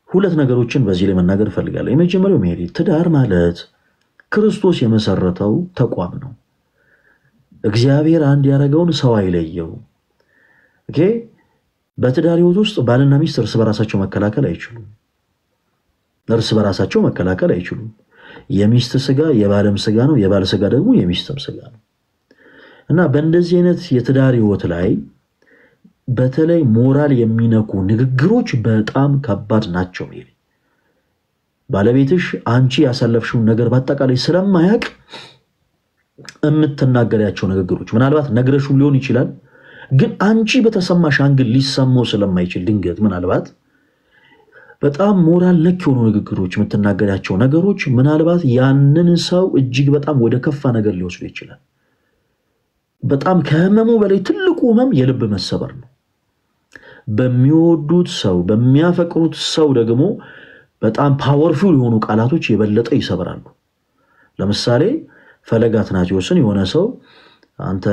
ሁለት ነገሮችን በዚህ ላይ መናገር ፈልጋለሁ። የመጀመሪያው ሜሪ ትዳር ማለት ክርስቶስ የመሰረተው ተቋም ነው። እግዚአብሔር አንድ ያደረገውን ሰው አይለየው። ኦኬ በትዳር ህይወት ውስጥ ባልና ሚስት እርስ በራሳቸው መከላከል አይችሉም። የሚስት ስጋ የባልም ስጋ ነው፣ የባል ስጋ ደግሞ የሚስትም ስጋ ነው። እና በእንደዚህ አይነት የትዳር ህይወት ላይ በተለይ ሞራል የሚነኩ ንግግሮች በጣም ከባድ ናቸው። ሜሪ ባለቤትሽ አንቺ ያሳለፍሽውን ነገር በአጠቃላይ ስለማያውቅ የምትናገሪያቸው ንግግሮች ምናልባት ነግረሽም ሊሆን ይችላል፣ ግን አንቺ በተሰማሽ አንግል ሊሰማው ስለማይችል ድንገት ምናልባት በጣም ሞራል ነክ የሆኑ ንግግሮች የምትናገሪያቸው ነገሮች ምናልባት ያንን ሰው እጅግ በጣም ወደ ከፋ ነገር ሊወስዱ ይችላል። በጣም ከህመሙ በላይ ትልቁ ህመም የልብ መሰበር ነው። በሚወዱት ሰው በሚያፈቅሩት ሰው ደግሞ በጣም ፓወርፉል የሆኑ ቃላቶች የበለጠ ይሰብራሉ። ለምሳሌ ፈለገ አትናቴዎስን የሆነ ሰው አንተ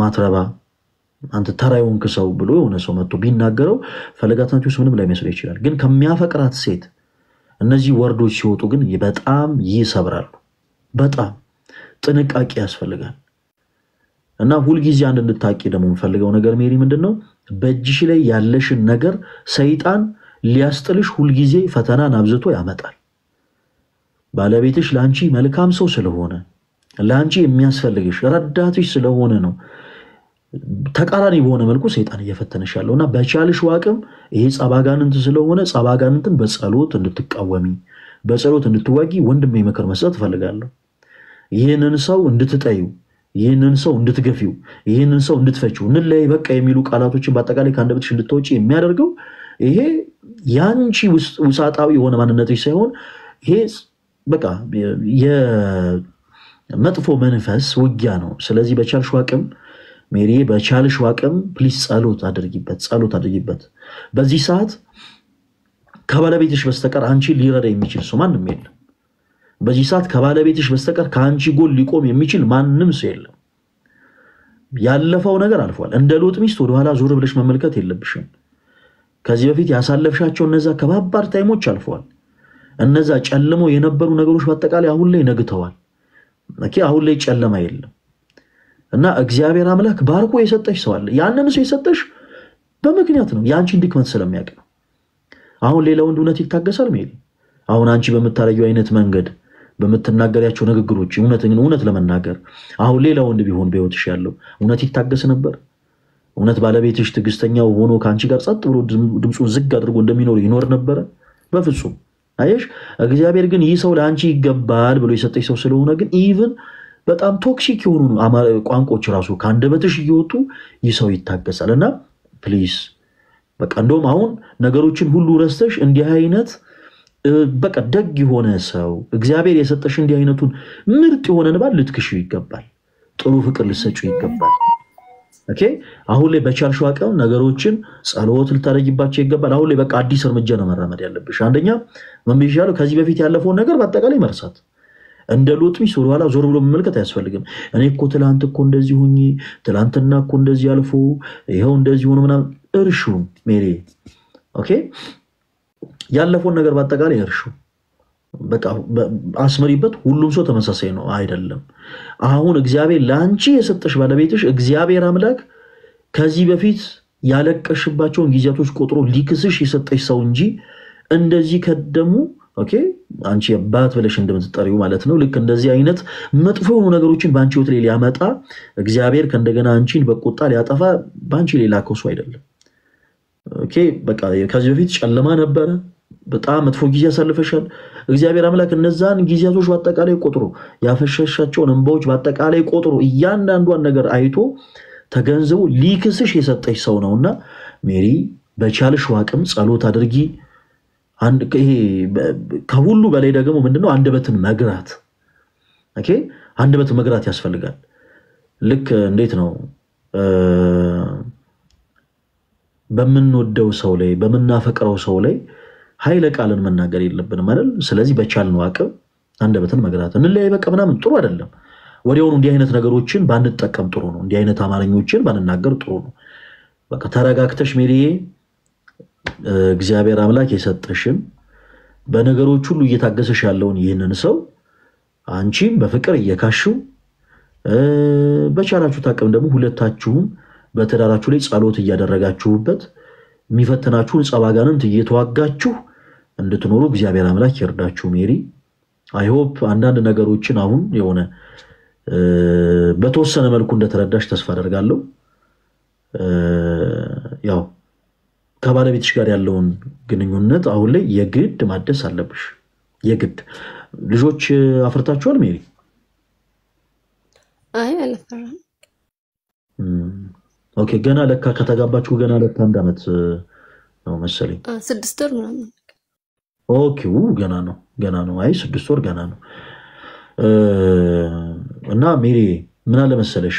ማትረባ አንተ ተራዩንክ ሰው ብሎ የሆነ ሰው መጥቶ ቢናገረው ፈለገ አትናቴዎስ ምንም ላይመስለው ይችላል። ግን ከሚያፈቅራት ሴት እነዚህ ወርዶች ሲወጡ ግን በጣም ይሰብራሉ። በጣም ጥንቃቄ ያስፈልጋል። እና ሁሉ ጊዜ አንድ እንድታቂ ደግሞ ፈልገው ነገር ሜሪ ምንድነው በእጅሽ ላይ ያለሽን ነገር ሰይጣን ሊያስጥልሽ ሁሉ ጊዜ ፈተናን አብዝቶ ያመጣል። ባለቤትሽ ላንቺ መልካም ሰው ስለሆነ ላንቺ የሚያስፈልግሽ ረዳትሽ ስለሆነ ነው ተቃራኒ በሆነ መልኩ ሰይጣን እየፈተነሽ ያለውና በቻልሽ አቅም ይሄ ጸባጋንንት ስለሆነ ጸባጋንንትን በጸሎት እንድትቃወሚ በጸሎት እንድትዋጊ ወንድሜ ምክር መስጠት ፈልጋለሁ። ይሄንን ሰው እንድትጠዩ ይሄንን ሰው እንድትገፊው ይሄንን ሰው እንድትፈቺው እንለይ በቃ የሚሉ ቃላቶችን በአጠቃላይ ከአንደበትሽ እንድትወጪ የሚያደርገው ይሄ ያንቺ ውሳጣዊ የሆነ ማንነትሽ ሳይሆን ይሄ በቃ የመጥፎ መንፈስ ውጊያ ነው። ስለዚህ በቻልሽው አቅም ሜሪ በቻልሽው አቅም ፕሊስ ጸሎት አድርጊበት። በዚህ ሰዓት ከባለቤትሽ በስተቀር አንቺ ሊረዳ የሚችል ሰው ማንም የለም። በዚህ ሰዓት ከባለቤትሽ በስተቀር ከአንቺ ጎን ሊቆም የሚችል ማንም ሰው የለም። ያለፈው ነገር አልፏል። እንደ ሎጥ ሚስት ወደ ኋላ ዞር ብለሽ መመልከት የለብሽም። ከዚህ በፊት ያሳለፍሻቸው እነዛ ከባባር ታይሞች አልፈዋል። እነዛ ጨልሞ የነበሩ ነገሮች በአጠቃላይ አሁን ላይ ነግተዋል። ኦኬ አሁን ላይ ጨለማ የለም እና እግዚአብሔር አምላክ ባርኮ የሰጠሽ ሰው አለ ያንን ሰው የሰጠሽ በምክንያት ነው ያንቺን ድክመት ስለሚያውቅ ነው አሁን ሌላ ወንድ እውነት ይታገሳል ሜሪ አሁን አንቺ በመታረጊው አይነት መንገድ በመተናገሪያቸው ንግግሮች እውነት ለመናገር አሁን ሌላ ወንድ ቢሆን በህይወትሽ ያለው እውነት ይታገስ ነበር እውነት ባለቤትሽ ትግስተኛው ሆኖ ካንቺ ጋር ጸጥ ብሎ ድምጹን ዝግ አድርጎ እንደሚኖር ይኖር ነበር በፍጹም አየሽ እግዚአብሔር ግን ይህ ሰው ለአንቺ ይገባል ብሎ የሰጠሽ ሰው ስለሆነ ግን ኢቭን በጣም ቶክሲክ የሆኑ ቋንቋዎች ራሱ ካንደበትሽ እየወጡ ይህ ሰው ይታገሳልና ፕሊዝ በቃ እንደውም አሁን ነገሮችን ሁሉ ረስተሽ እንዲህ አይነት በቃ ደግ የሆነ ሰው እግዚአብሔር የሰጠሽ እንዲህ አይነቱን ምርጥ የሆነ ንባል ልትክሽው ይገባል ጥሩ ፍቅር ልትሰጪው ይገባል ኦኬ አሁን ላይ በቻልሽው አቅም ነገሮችን ጸሎት ልታደርጊባቸው ይገባል አሁን ላይ በቃ አዲስ እርምጃ ነው መራመድ ያለብሽ አንደኛ ምን ቢሻለው ከዚህ በፊት ያለፈውን ነገር በአጠቃላይ መርሳት እንደ ሎጥ ሚስት ወደኋላ ዞር ብሎ መመልከት አያስፈልግም እኔ እኮ ትላንት እኮ እንደዚህ ሆኜ ትላንትና እኮ እንደዚህ አልፎ ይሄው እንደዚህ ሆነ ምናምን እርሹ ሜሪ ኦኬ ያለፈውን ነገር በአጠቃላይ እርሹ በቃ አስመሪበት ሁሉም ሰው ተመሳሳይ ነው አይደለም አሁን እግዚአብሔር ላንቺ የሰጠሽ ባለቤትሽ እግዚአብሔር አምላክ ከዚህ በፊት ያለቀሽባቸውን ጊዜያቶች ቆጥሮ ሊክስሽ የሰጠሽ ሰው እንጂ እንደዚህ ከደሙ ኦኬ አንቺ አባት ብለሽ እንደምትጠሪው ማለት ነው ልክ እንደዚህ አይነት መጥፎ የሆኑ ነገሮችን ባንቺ ህይወት ላይ ሊያመጣ እግዚአብሔር ከእንደገና አንቺን በቁጣ ሊያጠፋ ባንቺ ላይ ላከው አይደለም ኦኬ በቃ ከዚህ በፊት ጨለማ ነበር በጣም መጥፎ ጊዜ ያሳልፈሻል እግዚአብሔር አምላክ እነዛን ጊዜያቶች በአጠቃላይ ቆጥሮ ያፈሸሻቸውን እንባዎች በአጠቃላይ ቆጥሮ እያንዳንዱን ነገር አይቶ ተገንዝቦ ሊክስሽ የሰጠሽ ሰው ነውና ሜሪ በቻልሽ አቅም ጸሎት አድርጊ ይሄ ከሁሉ በላይ ደግሞ ምንድነው አንደበትን መግራት ኦኬ አንደበትን መግራት ያስፈልጋል ልክ እንዴት ነው በመንወደው ሰው ላይ በመናፈቀው ሰው ላይ ኃይለ ቃልን መናገር የለብንም አይደል ስለዚህ በቻልነው አቅም አንደበትን መግራት እንለይ በቃ ምናምን ጥሩ አይደለም ወዲያውኑ እንዲህ አይነት ነገሮችን ባንጠቀም ጥሩ ነው እንዲህ አይነት አማርኞችን ባንናገር ጥሩ ነው በቃ ተረጋግተሽ ሜሪዬ እግዚአብሔር አምላክ የሰጠሽን በነገሮች ሁሉ እየታገሰሽ ያለውን ይህንን ሰው አንቺም በፍቅር እየካሽው በቻላችሁ ታቀም ደግሞ ሁለታችሁም በተዳራችሁ ላይ ጸሎት እያደረጋችሁበት የሚፈተናችሁን ጸባጋንንት እየተዋጋችሁ እንድትኖሩ እግዚአብሔር አምላክ ይርዳችሁ ሜሪ አይ ሆፕ አንዳንድ ነገሮችን አሁን የሆነ በተወሰነ መልኩ እንደተረዳሽ ተስፋ አደርጋለሁ ያው ከባለቤትሽ ጋር ያለውን ግንኙነት አሁን ላይ የግድ ማደስ አለብሽ የግድ ልጆች አፍርታችኋል ሜሪ አይ አልፈራም ኦኬ ገና ለካ ከተጋባችሁ ገና ለአንድ አመት ነው መሰለኝ 6 ወር ምናምን ኦኬ ገና ነው አይ 6 ወር ገና ነው እና ሜሪ ምን አለ መሰለሽ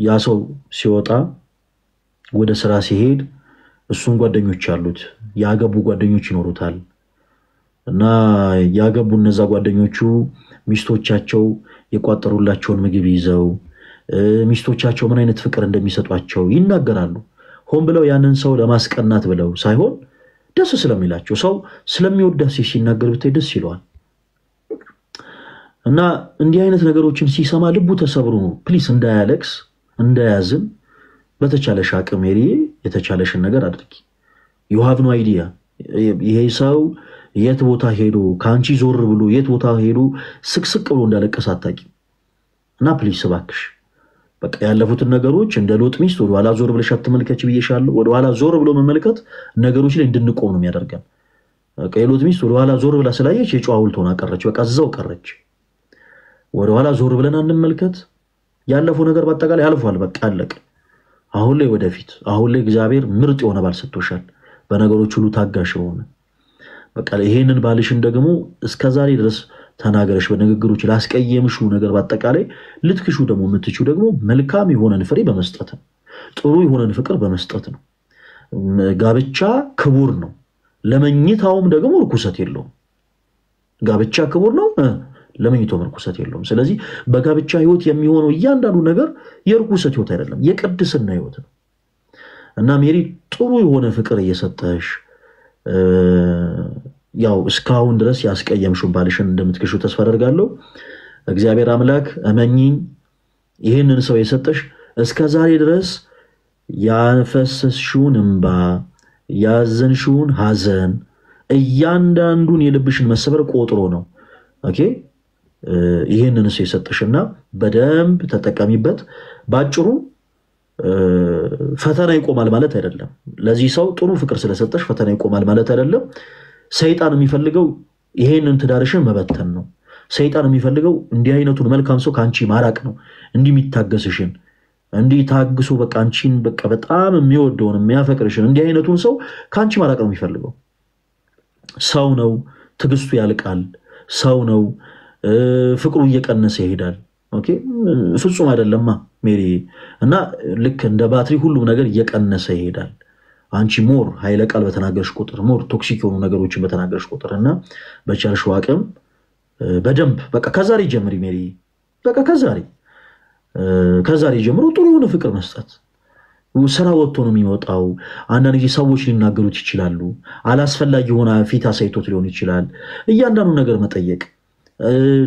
ያ ሰው ሲወጣ ወደ ስራ ሲሄድ እሱን ጓደኞች አሉት ያገቡ ጓደኞች ይኖሩታል እና ያገቡ እነዛ ጓደኞቹ ሚስቶቻቸው የቋጠሩላቸውን ምግብ ይዘው ሚስቶቻቸው ምን አይነት ፍቅር እንደሚሰጧቸው ይናገራሉ ሆን ብለው ያንን ሰው ለማስቀናት ብለው ሳይሆን ደስ ስለሚላቸው ሰው ስለሚወዳስ ሲናገር ብታይ ደስ ይለዋል እና እንዲህ አይነት ነገሮችን ሲሰማ ልቡ ተሰብሮ ፕሊስ እንዳያለቅስ እንዳያዝን በተቻለሽ አቅም ሜሪ የተቻለሽን ነገር አድርጊ you have no idea ይሄ ሰው የት ቦታ ሄዶ ካንቺ ዞር ብሎ የት ቦታ ሄዶ ስቅስቅ ብሎ እንዳለቀስ አታቂ እና ፕሊስ እባክሽ በቃ ያለፉትን ነገሮች እንደ ሎጥ ሚስት ወደ ኋላ ዞር ብለሽ አትመልከች ብዬሻለሁ ወደ ኋላ ዞር ብሎ መመልከት ነገሮች ላይ እንድንቆም ነው የሚያደርገን በቃ የሎጥ ሚስት ወደ ኋላ ዞር ብላ ስላየች የጨዋ ሐውልት ሆና ቀረች በቃ እዛው ቀረች ወደ ኋላ ዞር ብለን አንመልከት ያለፈው ነገር በአጠቃላይ አልፏል በቃ አለቀ አሁን ላይ ወደፊት አሁን ላይ እግዚአብሔር ምርጥ የሆነ ባል ሰጥቶሻል በነገሮች ሁሉ ታጋሽ ሆነ በቃ ይሄንን ባልሽን ደግሞ እስከዛሬ ድረስ ተናገረሽ በንግግሮች ላስቀየምሽው ነገር በአጠቃላይ ልትክሹ ደግሞ የምትቹ ደግሞ መልካም የሆነን ፍሬ በመስጠት ጥሩ የሆነን ፍቅር በመስጠት ነው ጋብቻ ክቡር ነው ለመኝታውም ደግሞ ርኩሰት የለውም ጋብቻ ክቡር ነው ለመኝታውም ርኩሰት የለውም ስለዚህ በጋብቻ ህይወት የሚሆነው እያንዳንዱ ነገር የርኩሰት ህይወት አይደለም የቅድስና ህይወት ነው እና ሜሪ ጥሩ የሆነ ፍቅር እየሰጠሽ ያው እስካሁን ድረስ ያስቀየምሽው ባልሽን እንደምትክሹ ተስፋ አደርጋለሁ እግዚአብሔር አምላክ እመኚኝ ይሄንን ሰው የሰጠሽ እስከ ዛሬ ድረስ ያፈሰስሽውን እንባ ያዘንሽውን ሐዘን እያንዳንዱን የልብሽን መሰበር ቆጥሮ ነው ኦኬ ይሄንን ሰው የሰጠሽና በደንብ ተጠቀሚበት ባጭሩ ፈተና ይቆማል ማለት አይደለም ለዚህ ሰው ጥሩ ፍቅር ስለሰጠሽ ፈተና ይቆማል ማለት አይደለም ሰይጣን የሚፈልገው ይሄንን ትዳርሽን መበተን ነው ሰይጣን የሚፈልገው እንዲህ አይነቱን መልካም ሰው ካንቺ ማራቅ ነው እንዲህ የሚታገስሽን እንዲህ ታግሶ በቃ አንቺን በቃ በጣም የሚወደውን የሚያፈቅርሽን እንዲህ አይነቱን ሰው ካንቺ ማራቅ ነው የሚፈልገው ሰው ነው ትግስቱ ያልቃል ሰው ነው ፍቅሩ እየቀነሰ ይሄዳል ኦኬ ፍጹም አይደለማ ሜሪ እና ልክ እንደ ባትሪ ሁሉም ነገር እየቀነሰ ይሄዳል አንቺ ሞር ኃይለ ቃል በተናገርሽ ቁጥር ሞር ቶክሲክ የሆኑ ነገሮችን በተናገርሽ ቁጥርና በቻልሽው አቅም በደንብ በቃ ከዛሬ ጀምሪ ሜሪ በቃ ከዛሬ ጀምሮ ጥሩ የሆነ ፍቅር መስጠት ስራ ወጥቶ ነው የሚወጣው አንዳንድ ጊዜ ሰዎች ሊናገሩት ይችላሉ አላስፈላጊ ሆነ ፊት አሳይቶት ሊሆን ይችላል እያንዳንዱ ነገር መጠየቅ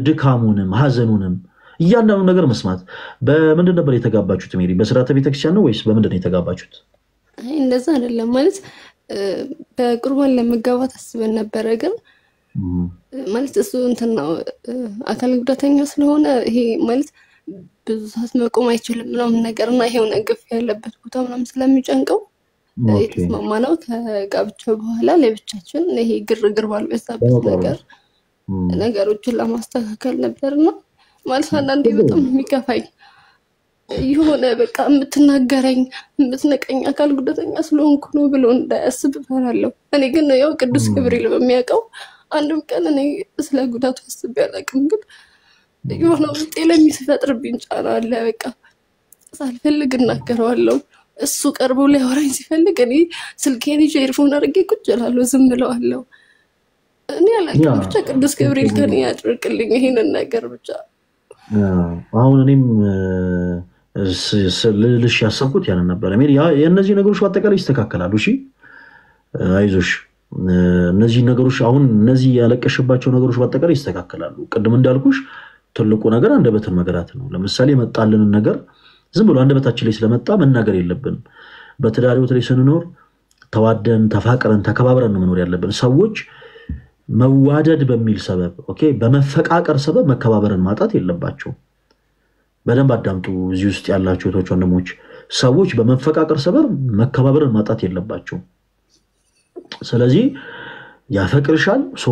ድካሙንም ሐዘኑንም እያንዳንዱ ነገር መስማት በምንድን ነበር የተጋባችሁት ሜሪ በስርዓተ ቤተክርስቲያን ነው ወይስ በምንድን ነው የተጋባችሁት አይ እንደዛ አይደለም ማለት በቁርባን ለመጋባት አስበን ነበር ግን ማለት እሱ እንትን ነው አካል ጉዳተኛ ስለሆነ ይሄ ማለት ብዙ ሰዓት መቆም አይችልም ምናምን ነገርና ይሄው ነገፍ ያለበት ቦታ ምናምን ስለሚጨንቀው የተስማማነው ከጋብቻው በኋላ ለብቻችን ይሄ ግርግር ባልበዛበት ነገሮችን ለማስተካከል ነበርና ማለት አንዳንዴ በጣም የሚከፋኝ የሆነ በቃ የምትናገረኝ የምትነቀኝ አካል ጉዳተኛ ስለሆንኩ ነው ብሎ እንዳያስብ ፈራለሁ እኔ ግን ያው ቅዱስ ገብርኤል በሚያውቀው አንድም ቀን እኔ ስለ ጉዳቱ አስቤ አላውቅም ግን የሆነ ውስጤ ለሚፈጥርብኝ ጫና አለ በቃ ሳልፈልግ እናገረዋለሁ እሱ ቀርቦ ሊያወራኝ ሲፈልግ እኔ ስልኬን ይዤ ኤርፎን አድርጌ ቁጭ እላለሁ ዝም እለዋለሁ እኔ አላውቅም ብቻ ቅዱስ ገብርኤል ከኔ ያድርግልኝ ይሄንን ነገር ብቻ አሁን እኔም ልልሽ ያሰብኩት ያን ነበር ሜሪ የእነዚህ ነገሮች በአጠቃላይ ይስተካከላሉ እሺ አይዞሽ እነዚህ ነገሮች አሁን እነዚህ ያለቀሽባቸው ነገሮች በአጠቃላይ ይስተካከላሉ ቅድም እንዳልኩሽ ትልቁ ነገር አንደበትን መገራት ነው ለምሳሌ መጣልን ነገር ዝም ብሎ አንደበታችን ላይ ስለመጣ መናገር የለብንም በትዳሪው ላይ ስንኖር ተዋደን ተፋቅረን ተከባብረን ነው መኖር ያለብን ሰዎች መዋደድ በሚል ሰበብ ኦኬ በመፈቃቀር ሰበብ መከባበርን ማጣት የለባቸው በደንብ አዳምጡ እዚህ ውስጥ ያላችሁ እህቶች ወንድሞች ሰዎች በመፈቃቀር ሰበብ መከባበርን ማጣት የለባቸው ስለዚህ ያፈቅርሻል ሶ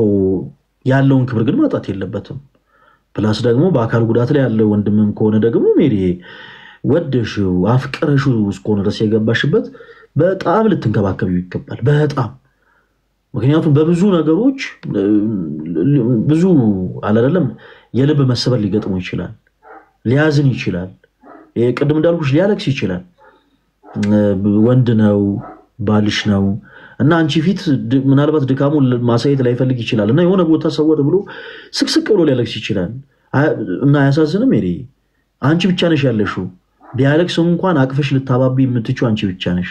ያለውን ክብር ግን ማጣት የለበትም ፕላስ ደግሞ በአካል ጉዳት ላይ ያለው ወንድምም ከሆነ ደግሞ ሜሪ ወደሽው አፍቅረሽው እስኮነ ድረስ የገባሽበት በጣም ልትንከባከቢው ይገባል በጣም ምክንያቱም በብዙ ነገሮች ብዙ አይደለም የልብ መሰበር ሊገጥሙ ይችላል ሊያዝን ይችላል ቅድም እንዳልኩሽ ሊያለቅስ ይችላል ወንድ ነው ባልሽ ነው እና አንቺ ፊት ምናልባት ድካሙን ማሳየት ላይ ፈልግ ይችላል እና የሆነ ቦታ ሰወር ብሎ ስቅስቅ ብሎ ሊያለቅስ ይችላል እና ያሳዝንም ሜሪ አንቺ ብቻ ነሽ ያለሽው ቢያለቅስ እንኳን አቅፈሽ ልታባቢ የምትቹ አንቺ ብቻ ነሽ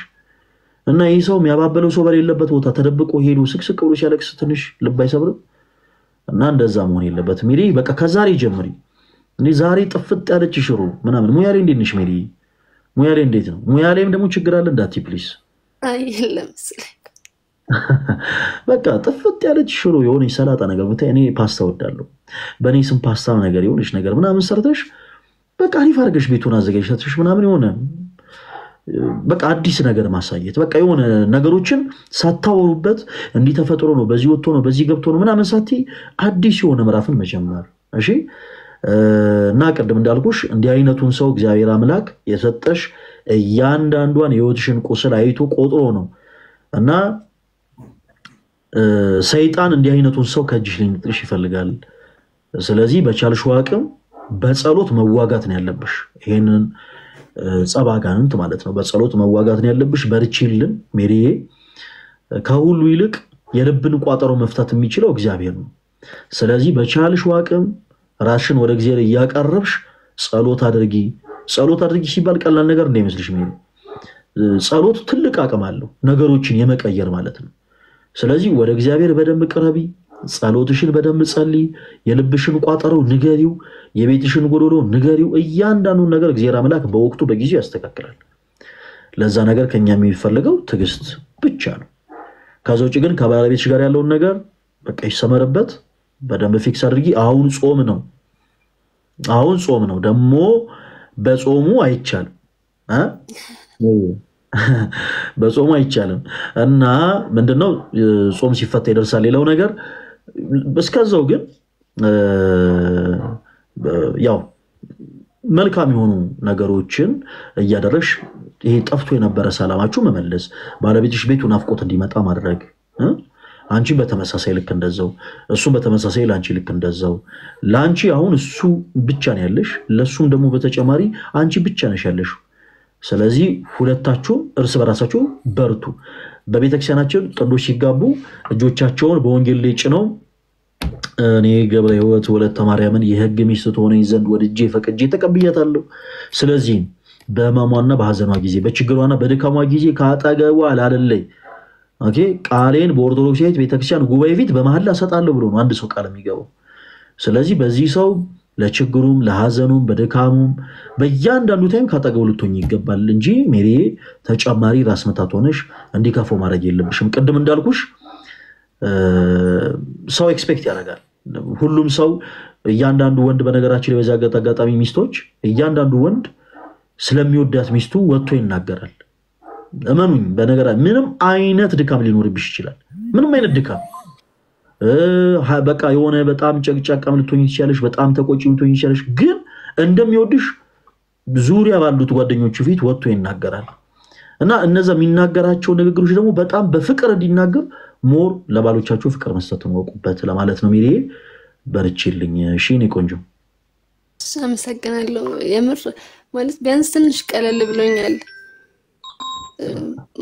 እና ይሄ ሰው የሚያባበለው ሰው በሌለበት ቦታ ተደብቆ ሄዶ ስቅስቅ ብሎ ሲያለቅስ ትንሽ ልብ አይሰብርም እና እንደዛ መሆን የለበትም ሜሪ በቃ ከዛሬ ጀምሪ እንዴ ዛሬ ጥፍጥ ያለች ሽሮ ምናምን ሙያሌ እንዴት ነሽ ሜሪ ሙያሌ እንዴት ነው ሙያሌም ደግሞ ችግር አለ እንዳቲ ፕሊዝ አይ የለም ስለኝ በቃ ጥፍጥ ያለች ሽሮ የሆነች ሰላጣ ነገር ብታይ እኔ ፓስታ ወዳለሁ በእኔ ስም ፓስታ ነገር የሆነች ነገር ምናምን ሰርተሽ በቃ አሪፍ አድርገሽ ቤቱን አዘጋጅተሽ ምናምን የሆነ በቃ አዲስ ነገር ማሳየት በቃ የሆነ ነገሮችን ሳታወሩበት እንዲ ተፈጥሮ ነው በዚህ ወጥቶ ነው በዚህ ገብቶ ነው ምናምን ሳቲ አዲስ የሆነ ምዕራፍን መጀመር እሺ እና ቀደም እንዳልኩሽ እንዲህ አይነቱን ሰው እግዚአብሔር አምላክ የሰጠሽ እያንዳንዷን የህይወትሽን ቁስል አይቶ ቆጥሮ ነው እና ሰይጣን እንዲህ አይነቱን ሰው ከእጅሽ ሊነጥቅሽ ይፈልጋል ስለዚህ በቻልሽው አቅም በጸሎት መዋጋት ነው ያለብሽ ይሄንን ጸባጋንት ማለት ነው በጸሎት መዋጋት ነው ያለብሽ በርቺልን ሜሪዬ ከሁሉ ይልቅ የልብን ቋጠሮ መፍታት የሚችለው እግዚአብሔር ነው ስለዚህ በቻልሽው አቅም ራስሽን ወደ እግዚአብሔር ያቀርብሽ ጸሎት አድርጊ ሲባል ቀላል ነገር እንደሚመስልሽ ሜሪ ጸሎት ትልቅ አቅም አለው ነገሮችን የመቀየር ማለት ነው ስለዚህ ወደ እግዚአብሔር በደንብ ቅረቢ ጸሎትሽን በደንብ ጸልይ የልብሽን ቋጠሮ ንገሪው የቤትሽን ጎዶሎ ንገሪው እያንዳንዱ ነገር እግዚአብሔር አምላክ በወቅቱ በጊዜው ያስተካክላል ለዛ ነገር ከኛ የሚፈልገው ትግስት ብቻ ነው ከዛ ውጪ ግን ከባለቤትሽ ጋር ያለውን ነገር በቃ ይሰመረበት በደንብ ፊክስ አድርጊ አሁን ጾም ነው ደሞ በጾሙ አይቻልም በጾሙ አይቻልም እና ምንድነው ጾም ሲፈታ ይደርሳል ሌላው ነገር በስከዛው ግን ያው መልካም የሆኑ ነገሮችን እያደረሽ ይሄ ጠፍቶ የነበረ ሰላማችሁ መመለስ ባለቤትሽ ቤቱን አፍቆት እንዲመጣ ማድረግ አንቺ በተመሳሳይ ልክ እንደዛው እሱ በተመሳሳይ ላንቺ ልክ እንደዛው ላንቺ አሁን እሱ ብቻ ነው ያለሽ ለሱም ደግሞ በተጨማሪ አንቺ ብቻ ነሽ ያለሽ ስለዚህ ሁለታችሁ እርስ በራሳችሁ በርቱ በቤተክርስቲያናችን ጥንዶች ሲጋቡ እጆቻቸውን በወንጌል ላይ ጭነው እኔ ገብረ ሕይወት ወለተ ማርያምን የሕግ ሚስት ሆነኝ ዘንድ ወድጄ ፈቅጄ ተቀብያታለሁ ስለዚህ በማሟና በሐዘኗ ጊዜ በችግሯና በድካሟ ጊዜ ካጠገቧ አላለለይ ኦኬ ቃሌን በኦርቶዶክሳዊት ቤተክርስቲያን ጉባኤ ፊት በመሐላ ሰጣለሁ ብሎ ነው አንድ ሰው ቃል የሚገባው ስለዚህ በዚህ ሰው ለችግሩም ለሐዘኑም በድካሙም በእያንዳንዱ ታይም ካጠገቡ ልትሆኚ ይገባል እንጂ ሜሪ ተጨማሪ ራስ መታት ሆነሽ እንዲከፈው ማድረግ የለብሽም ቅድም እንዳልኩሽ ሰው ኤክስፔክት ያደርጋል ሁሉም ሰው እያንዳንዱ ወንድ በነገራችን ላይ በዛገት አጋጣሚ ሚስቶች እያንዳንዱ ወንድ ስለሚወዳት ሚስቱ ወጥቶ ይናገራል እመኑኝ በነገራችን ምንም አይነት ድካም ሊኖርብሽ ይችላል ምንም አይነት ድካም በቃ የሆነ በጣም ጨቅጫቃም ልትሆኚ ይችላልሽ በጣም ተቆጪም ልትሆኚ ይችላልሽ ግን እንደሚወድሽ ዙሪያ ባሉት ጓደኞቹ ፊት ወጥቶ ይናገራል እና እነዛ የሚናገራቸው ንግግሮች ደግሞ በጣም በፍቅር እንዲናገር ሞር ለባሎቻችሁ ፍቅር መስጠቱን ወቁበት ለማለት ነው ሚሪ በርቺልኝ እሺ እኔ ቆንጆ አመሰግናለሁ የምር ማለት ቢያንስ ትንሽ ቀለል ብሎኛል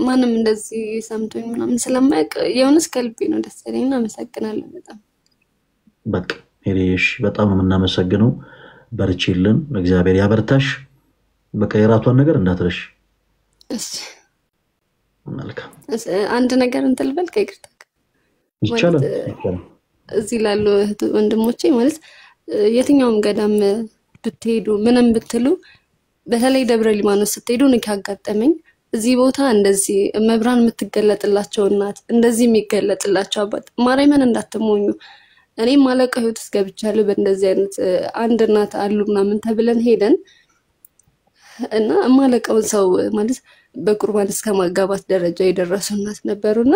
ማንም እንደዚህ ሰምቶኝ ምናምን ስለማያውቅ የሆነስ ከልቤ ነው ደስ ያለኝ አመሰግናለሁ በጣም በቃ ሚሪሽ በጣም እናመሰግነው በርቺልን እግዚአብሔር ያበርታሽ በቃ የራቷን ነገር እንዳትረሽ እሺ መልካም አንድ ነገር እንተልበል ከይቅርታ ይቻላል እዚህ ላሉ ወንድሞቼ ማለት የትኛውም ገዳም ብትሄዱ ምንም ብትሉ በተለይ ደብረ ሊባኖስ ስትሄዱ ነው ያጋጠመኝ እዚህ ቦታ እንደዚህ መብራን የምትገለጥላቸው እናት እንደዚህ የሚገለጥላቸው አባት ማርያምን እንዳትሞኙ እኔ ማለቀው ህይወት እስገብቻለሁ በእንደዚህ አይነት አንድ እናት አሉ ምናምን ተብለን ሄደን እና ማለቀው ሰው ማለት በቁርባን እስከ ማጋባት ደረጃ የደረሱ እናት ነበርና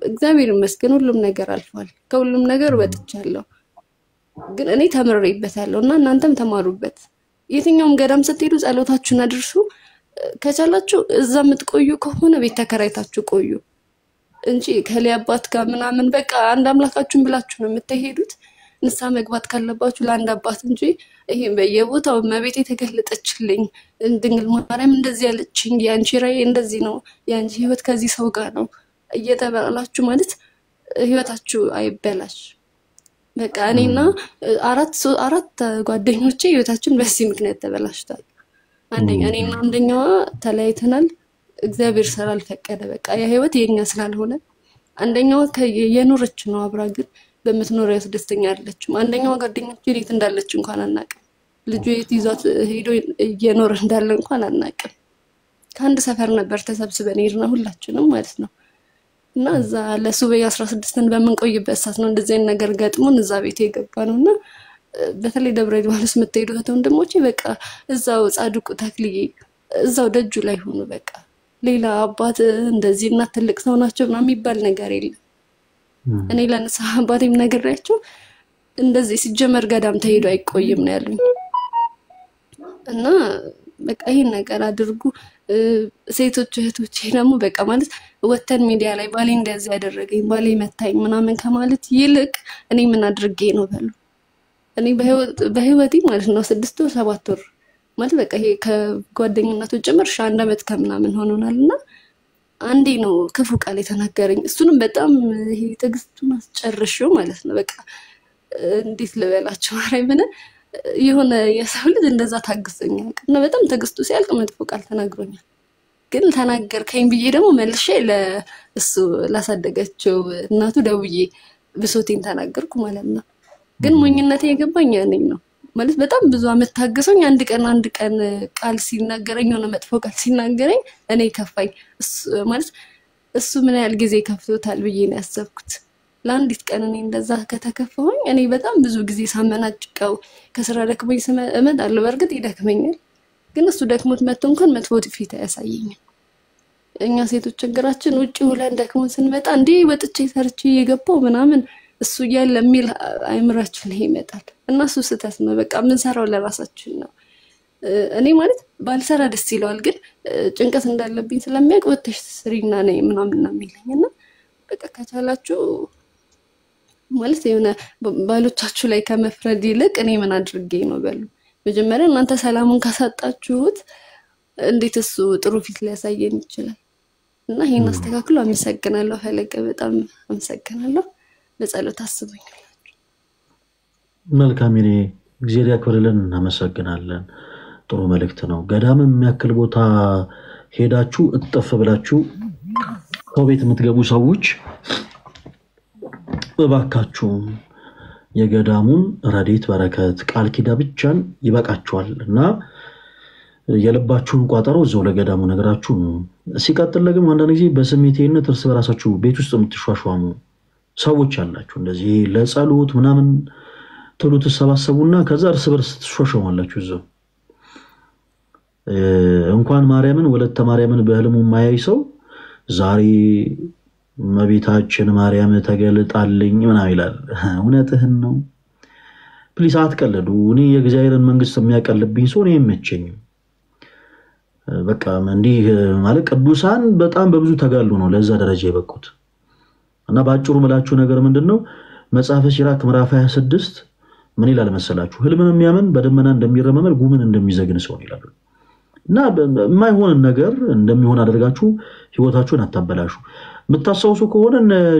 እግዚአብሔር ይመስገን ሁሉም ነገር አልፏል ከሁሉም ነገር ወጥቻለሁ ግን እኔ ተመረይበታለሁና እናንተም ተማሩበት የትኛውም ገዳም ስትሄዱ ጸሎታችሁን አድርሱ ከቻላችሁ እዛ የምትቆዩ ከሆነ ቤት ተከራይታችሁ ቆዩ እንጂ ከሊያባት ጋር ምናምን በቃ አንድ አምላካችሁን ብላችሁ ነው የምትሄዱት ንሳ መግባት ካለባችሁ ለአንድ አባት እንጂ ይሄ በየቦታው መቤት የተገለጠችልኝ ድንግል ማርያም እንደዚህ ያለችኝ ያንቺ ራይ እንደዚህ ነው ያንቺ ህይወት ከዚህ ሰው ጋር ነው እየተባላችሁ ማለት ህይወታችሁ አይበላሽ በቃ እኔና አራት ጓደኞቼ ህይወታችን በዚህ ምክንያት ተበላሽቷል እኔና አንደኛዋ ተለያይተናል እግዚአብሔር ሰራል ፈቀደ በቃ ያ ህይወት የኛ ስላልሆነ አንደኛዋ የኖረች ነው አብራ ግን በመትኖሪያ ደስተኛ አይደለችም አንደኛዋ ጓደኛችን የት እንዳለች እንኳን አናውቅም ልጁ የት ይዟት ሄዶ እየኖረ እንዳለ እንኳን አናውቅም ከአንድ ሰፈር ነበር ተሰብስበን ሄድና ሁላችንም ማለት ነው እና እዛ ለሱበይ 16ን በመንቆይበት ሰዓት ነው እንደዚህ አይነት ነገር ገጥሞን እዛ ቤት የገባነውና በተለይ ደብረ ሊባኖስ የምትሄዱ ወንድሞቼ በቃ እዛው ጻድቁ ተክልዬ እዛው ደጁ ላይ ሆኖ በቃ ሌላ አባት እንደዚህ እና ትልቅ ሰው ናቸው ምናምን የሚባል ነገር የለም እኔ ለነሳ አባቴም ነገራቸው እንደዚህ ሲጀመር ገዳም ተሄዶ አይቆይም ነው ያሉኝ እና በቃ ይሄን ነገር አድርጉ ሴቶች እህቶቼ ደግሞ በቃ ማለት ወተን ሚዲያ ላይ ባሌ እንደዚህ ያደረገኝ ባሌ መታኝ ምናምን ከማለት ይልቅ እኔ ምን አድርጌ ነው በሉ እኔ በህይወቴ ማለት ነው 6 ወር 7 ወር ማለት በቃ ይሄ ከጓደኝነቱ ጭምር 1 አመት ከምናምን ሆኖናልና አንዴ ነው ክፉ ቃል የተናገረኝ እሱንም በጣም ይሄ ትግስቱን አስጨርሽው ማለት ነው በቃ እንዴት ልበላችሁ ማርያምን የሆነ የሰው ልጅ እንደዛ ታግሰኛል እና በጣም ትግስቱ ሲያልቅ መጥፎ ቃል ተናግሮኛል ግን ተናገርከኝ ብዬ ደግሞ መልሼ ለእሱ ላሳደገችው እናቱ ደውዬ ብሶቴን ተናገርኩ ማለት ነው ግን ሞኝነቴ የገባኝ ያኔ ነው ማለት በጣም ብዙ አመት ታገሰኝ አንድ ቀን ቃል ሲናገረኝ ነው መጥፎ ቃል ሲናገረኝ እኔ ከፋኝ ማለት እሱ ምን ያህል ጊዜ ከፍቶታል ብዬ ነው ያሰብኩት ለአንዲት ቀን እኔ እንደዛ ከተከፈሁኝ እኔ በጣም ብዙ ጊዜ ሳመናጭቀው ከስራ ደክሞኝ እመጣለሁ በርግጥ ይደክመኛል ግን እሱ ደክሞት መጥቶ እንኳን መጥፎ ፊት ያሳየኛል እኛ ሴቶች ችግራችን ውጪ ሁላን ደክሞን ስንመጣ እንዴ ወጥቼ ሰርቼ የገባው ምናምን እሱ ያለ ሚል አይምራችን ይመጣል እና እሱ ስተት ነው በቃ ምን ሰራው ለራሳችን ነው እኔ ማለት ባልሰራ ደስ ይለዋል ግን ጭንቀት እንዳለብኝ ስለሚያውቅ ወጥተሽ ስሪና ነኝ ምናምን ነው የሚለኝና በቃ ከቻላችሁ ማለት የሆነ ባሎቻችሁ ላይ ከመፍረድ ይልቅ እኔ ምን አድርጌ ነው በሉ መጀመሪያ እናንተ ሰላሙን ካሳጣችሁት እንዴት እሱ ጥሩ ፊት ሊያሳየን ይችላል እና ይሄን አስተካክሎ አመሰግናለሁ ፈለቀ በጣም አመሰግናለሁ ለጸሎት አስቡኝ መልካም እኔ እግዚአብሔር ያክብርልን እናመሰግናለን ጥሩ መልእክት ነው ገዳም የሚያክል ቦታ ሄዳችሁ እጥፍ ብላችሁ ከቤት የምትገቡ ሰዎች በባካችሁ የገዳሙን ረዲት በረከት ቃል ኪዳ ብቻን ይበቃችኋልና የልባችሁን ቋጠሮ ዘው ለገዳሙ ነገራችሁ ሲቀጥል ለግም አንዳንድ ጊዜ በስሜቴነት እርስ በራሳችሁ ቤት ውስጥ የምትሿሿሙ ሰዎች አላችሁ እንደዚህ ለጸሎት ምናምን ተሉ ተሰባሰቡና ከዛ እርስ በርስ ተሿሿማላችሁ ዘው እንኳን ማርያምን ወለተ ማርያምን በህልሙ ማያይ ሰው ዛሬ መቤታችን ማርያም ተገልጣልኝ ምናምን ይላል እውነትህን ነው ፕሊስ አትቀልዱ እኔ የእግዚአብሔርን መንግስት የሚያቀልብኝ ሰው ነው የመቸኝ በቃ እንዲህ ማለት ቅዱሳን በጣም በብዙ ተጋሉ ነው ለዛ ደረጃ የበቁት እና ባጭሩ መላችሁ ነገር ምንድነው መጽሐፈ ሲራክ ምዕራፍ 26 ምን ይላል መሰላችሁ ህልምን የሚያምን በደመና እንደሚረመመል ጉምን እንደሚዘግን ሰው ይላል እና የማይሆን ነገር እንደሚሆን አድርጋችሁ ህይወታችሁን አታበላሹ መታሰውሱ ከሆነ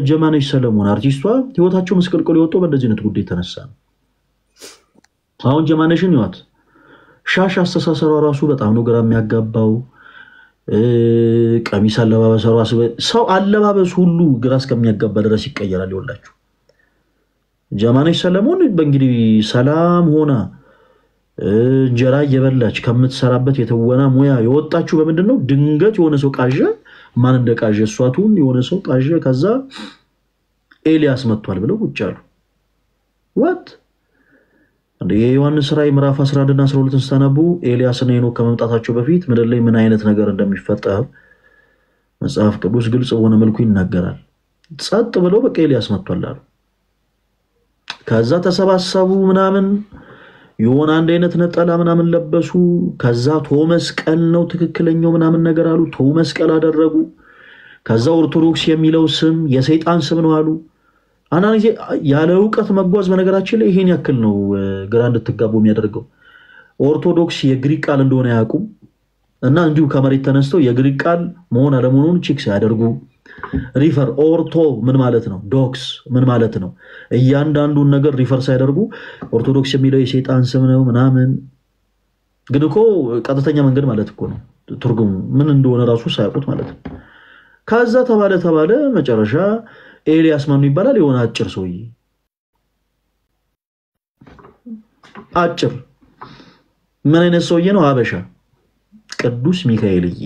ጀማነሽ ሰለሞን አርቲስቷ ህይወታቸው መስቀልቀል ይወጣው በእንደዚህ አይነት ጉዳይ ተነሳ አሁን ጀማነሽን ይዋት ሻሽ አስተሳሰሯ ራሱ በጣም ነው ግራ የሚያጋባው ቀሚስ አለባበሷ ራሱ ሰው አለባበስ ሁሉ ግራ እስከሚያጋባ ድረስ ይቀየራል ይወላችሁ ጀማነሽ ሰለሞን በእንግዲህ ሰላም ሆና እንጀራ እየበላች ከምትሰራበት የተወና ሙያ የወጣችሁ በመንደነው ድንገት የሆነ ሰው ቃጀ ማን እንደቃጀ ሷቱን የሆነ ሰው ቃጀ ከዛ ኤልያስ መጥቷል ብለው ቁጫሉ what እንደ ዮሐንስ ራእይ ምዕራፍ 11 እና 12 ተስተናቡ ኤልያስና ሄኖክ ከመምጣታቸው በፊት ምድር ላይ ምን አይነት ነገር እንደሚፈጠር መጽሐፍ ቅዱስ ግልጽ ሆነ መልኩ ይናገራል ጸጥ ብለው በቃ ኤልያስ መጥቷል አሉ ከዛ ተሰባሰቡ ምናምን የሆነ አንድ አይነት ነጠላ ምናምን ለበሱ ከዛ ቶመስቀል ነው ትክክለኛው ምናምን ነገር አሉ ቶመስቀል አደረጉ ከዛ ኦርቶዶክስ የሚለው ስም የሰይጣን ስም ነው አሉ አናንዚ ያለ ዕውቀት መጓዝ በነገራችን ላይ ይሄን ያክል ነው ግራ እንድትጋቡ የሚያደርገው ኦርቶዶክስ የግሪክ ቃል እንደሆነ ያቁም እና እንዲሁ ከመሬት ተነስተው የግሪክ ቃል መሆን አለመሆኑን ቼክ ያደርጉ ሪፈር ኦርቶ ምን ማለት ነው ዶክስ ምን ማለት ነው እያንዳንዱን ነገር ሪፈር ሳይደርጉ ኦርቶዶክስ የሚለው የሰይጣን ስም ነው ምናምን ግን እኮ ቀጥተኛ መንገድ ማለት እኮ ነው ትርጉሙ ምን እንደሆነ ራሱ ሳይቆጥ ማለት ነው ከዛ ተባለ መጨረሻ ኤልያስ ማን ይባላል የሆነ አጭር ሰውዬ አጭር ምን አይነት ሰውዬ ነው አበሻ ቅዱስ ሚካኤልዬ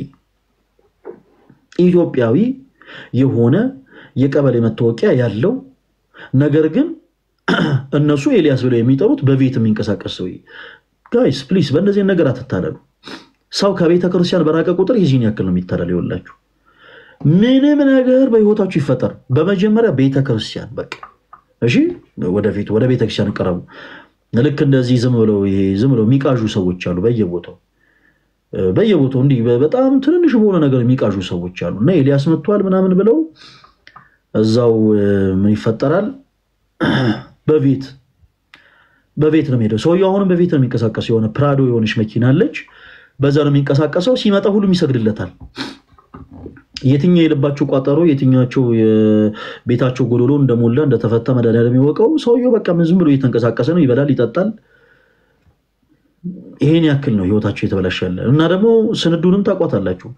ኢትዮጵያዊ የሆነ የቀበሌ መታወቂያ ያለው ነገር ግን እነሱ ኤልያስ ብለው የሚጠሩት በቤት የሚንቀሳቀስ ሰውዬ ጋይስ ፕሊዝ በእነዚህ ነገር አትታለሉ ሰው ከቤተ ክርስቲያን በራቀ ቁጥር ይዚን ያክል ነው የሚታለል ይወላችሁ ምንም ነገር በህይወታችሁ ይፈጠር በመጀመሪያ ቤተ ክርስቲያን በቃ እሺ ወደፊት ወደ ቤተ ክርስቲያን ቀርቡ ልክ እንደዚህ ዝም ብለው የሚቃዡ ሰዎች አሉ በየቦታው እንዲ በጣም ትንንሽ በሆነ ነገር የሚቃዡ ሰዎች አሉና ኤልያስ መጥቷል ምናምን ብለው እዛው ምን ይፈጠራል በቤት ነው ሄደው ሰው ያሁንም በቤት ነው የሚንቀሳቀሰው የሆነ ፕራዶ የሆነች መኪና አለች በዛ ነው የሚንቀሳቀሰው ሲመጣ ሁሉም ይሰግድለታል የትኛው የልባቸው ቋጠሮ የትኛቸው የቤታቸው ጎዶሎ እንደሞላ እንደተፈታ መዳዳለም ይወቀው ሰውየው በቃ ዝም ብሎ እየተንቀሳቀሰ ነው ይበላል ይጠጣል ይሄን ያክል ነው ህይወታቸው የተበላሻለ እና ደግሞ ስንዱንም ታቋታላችሁ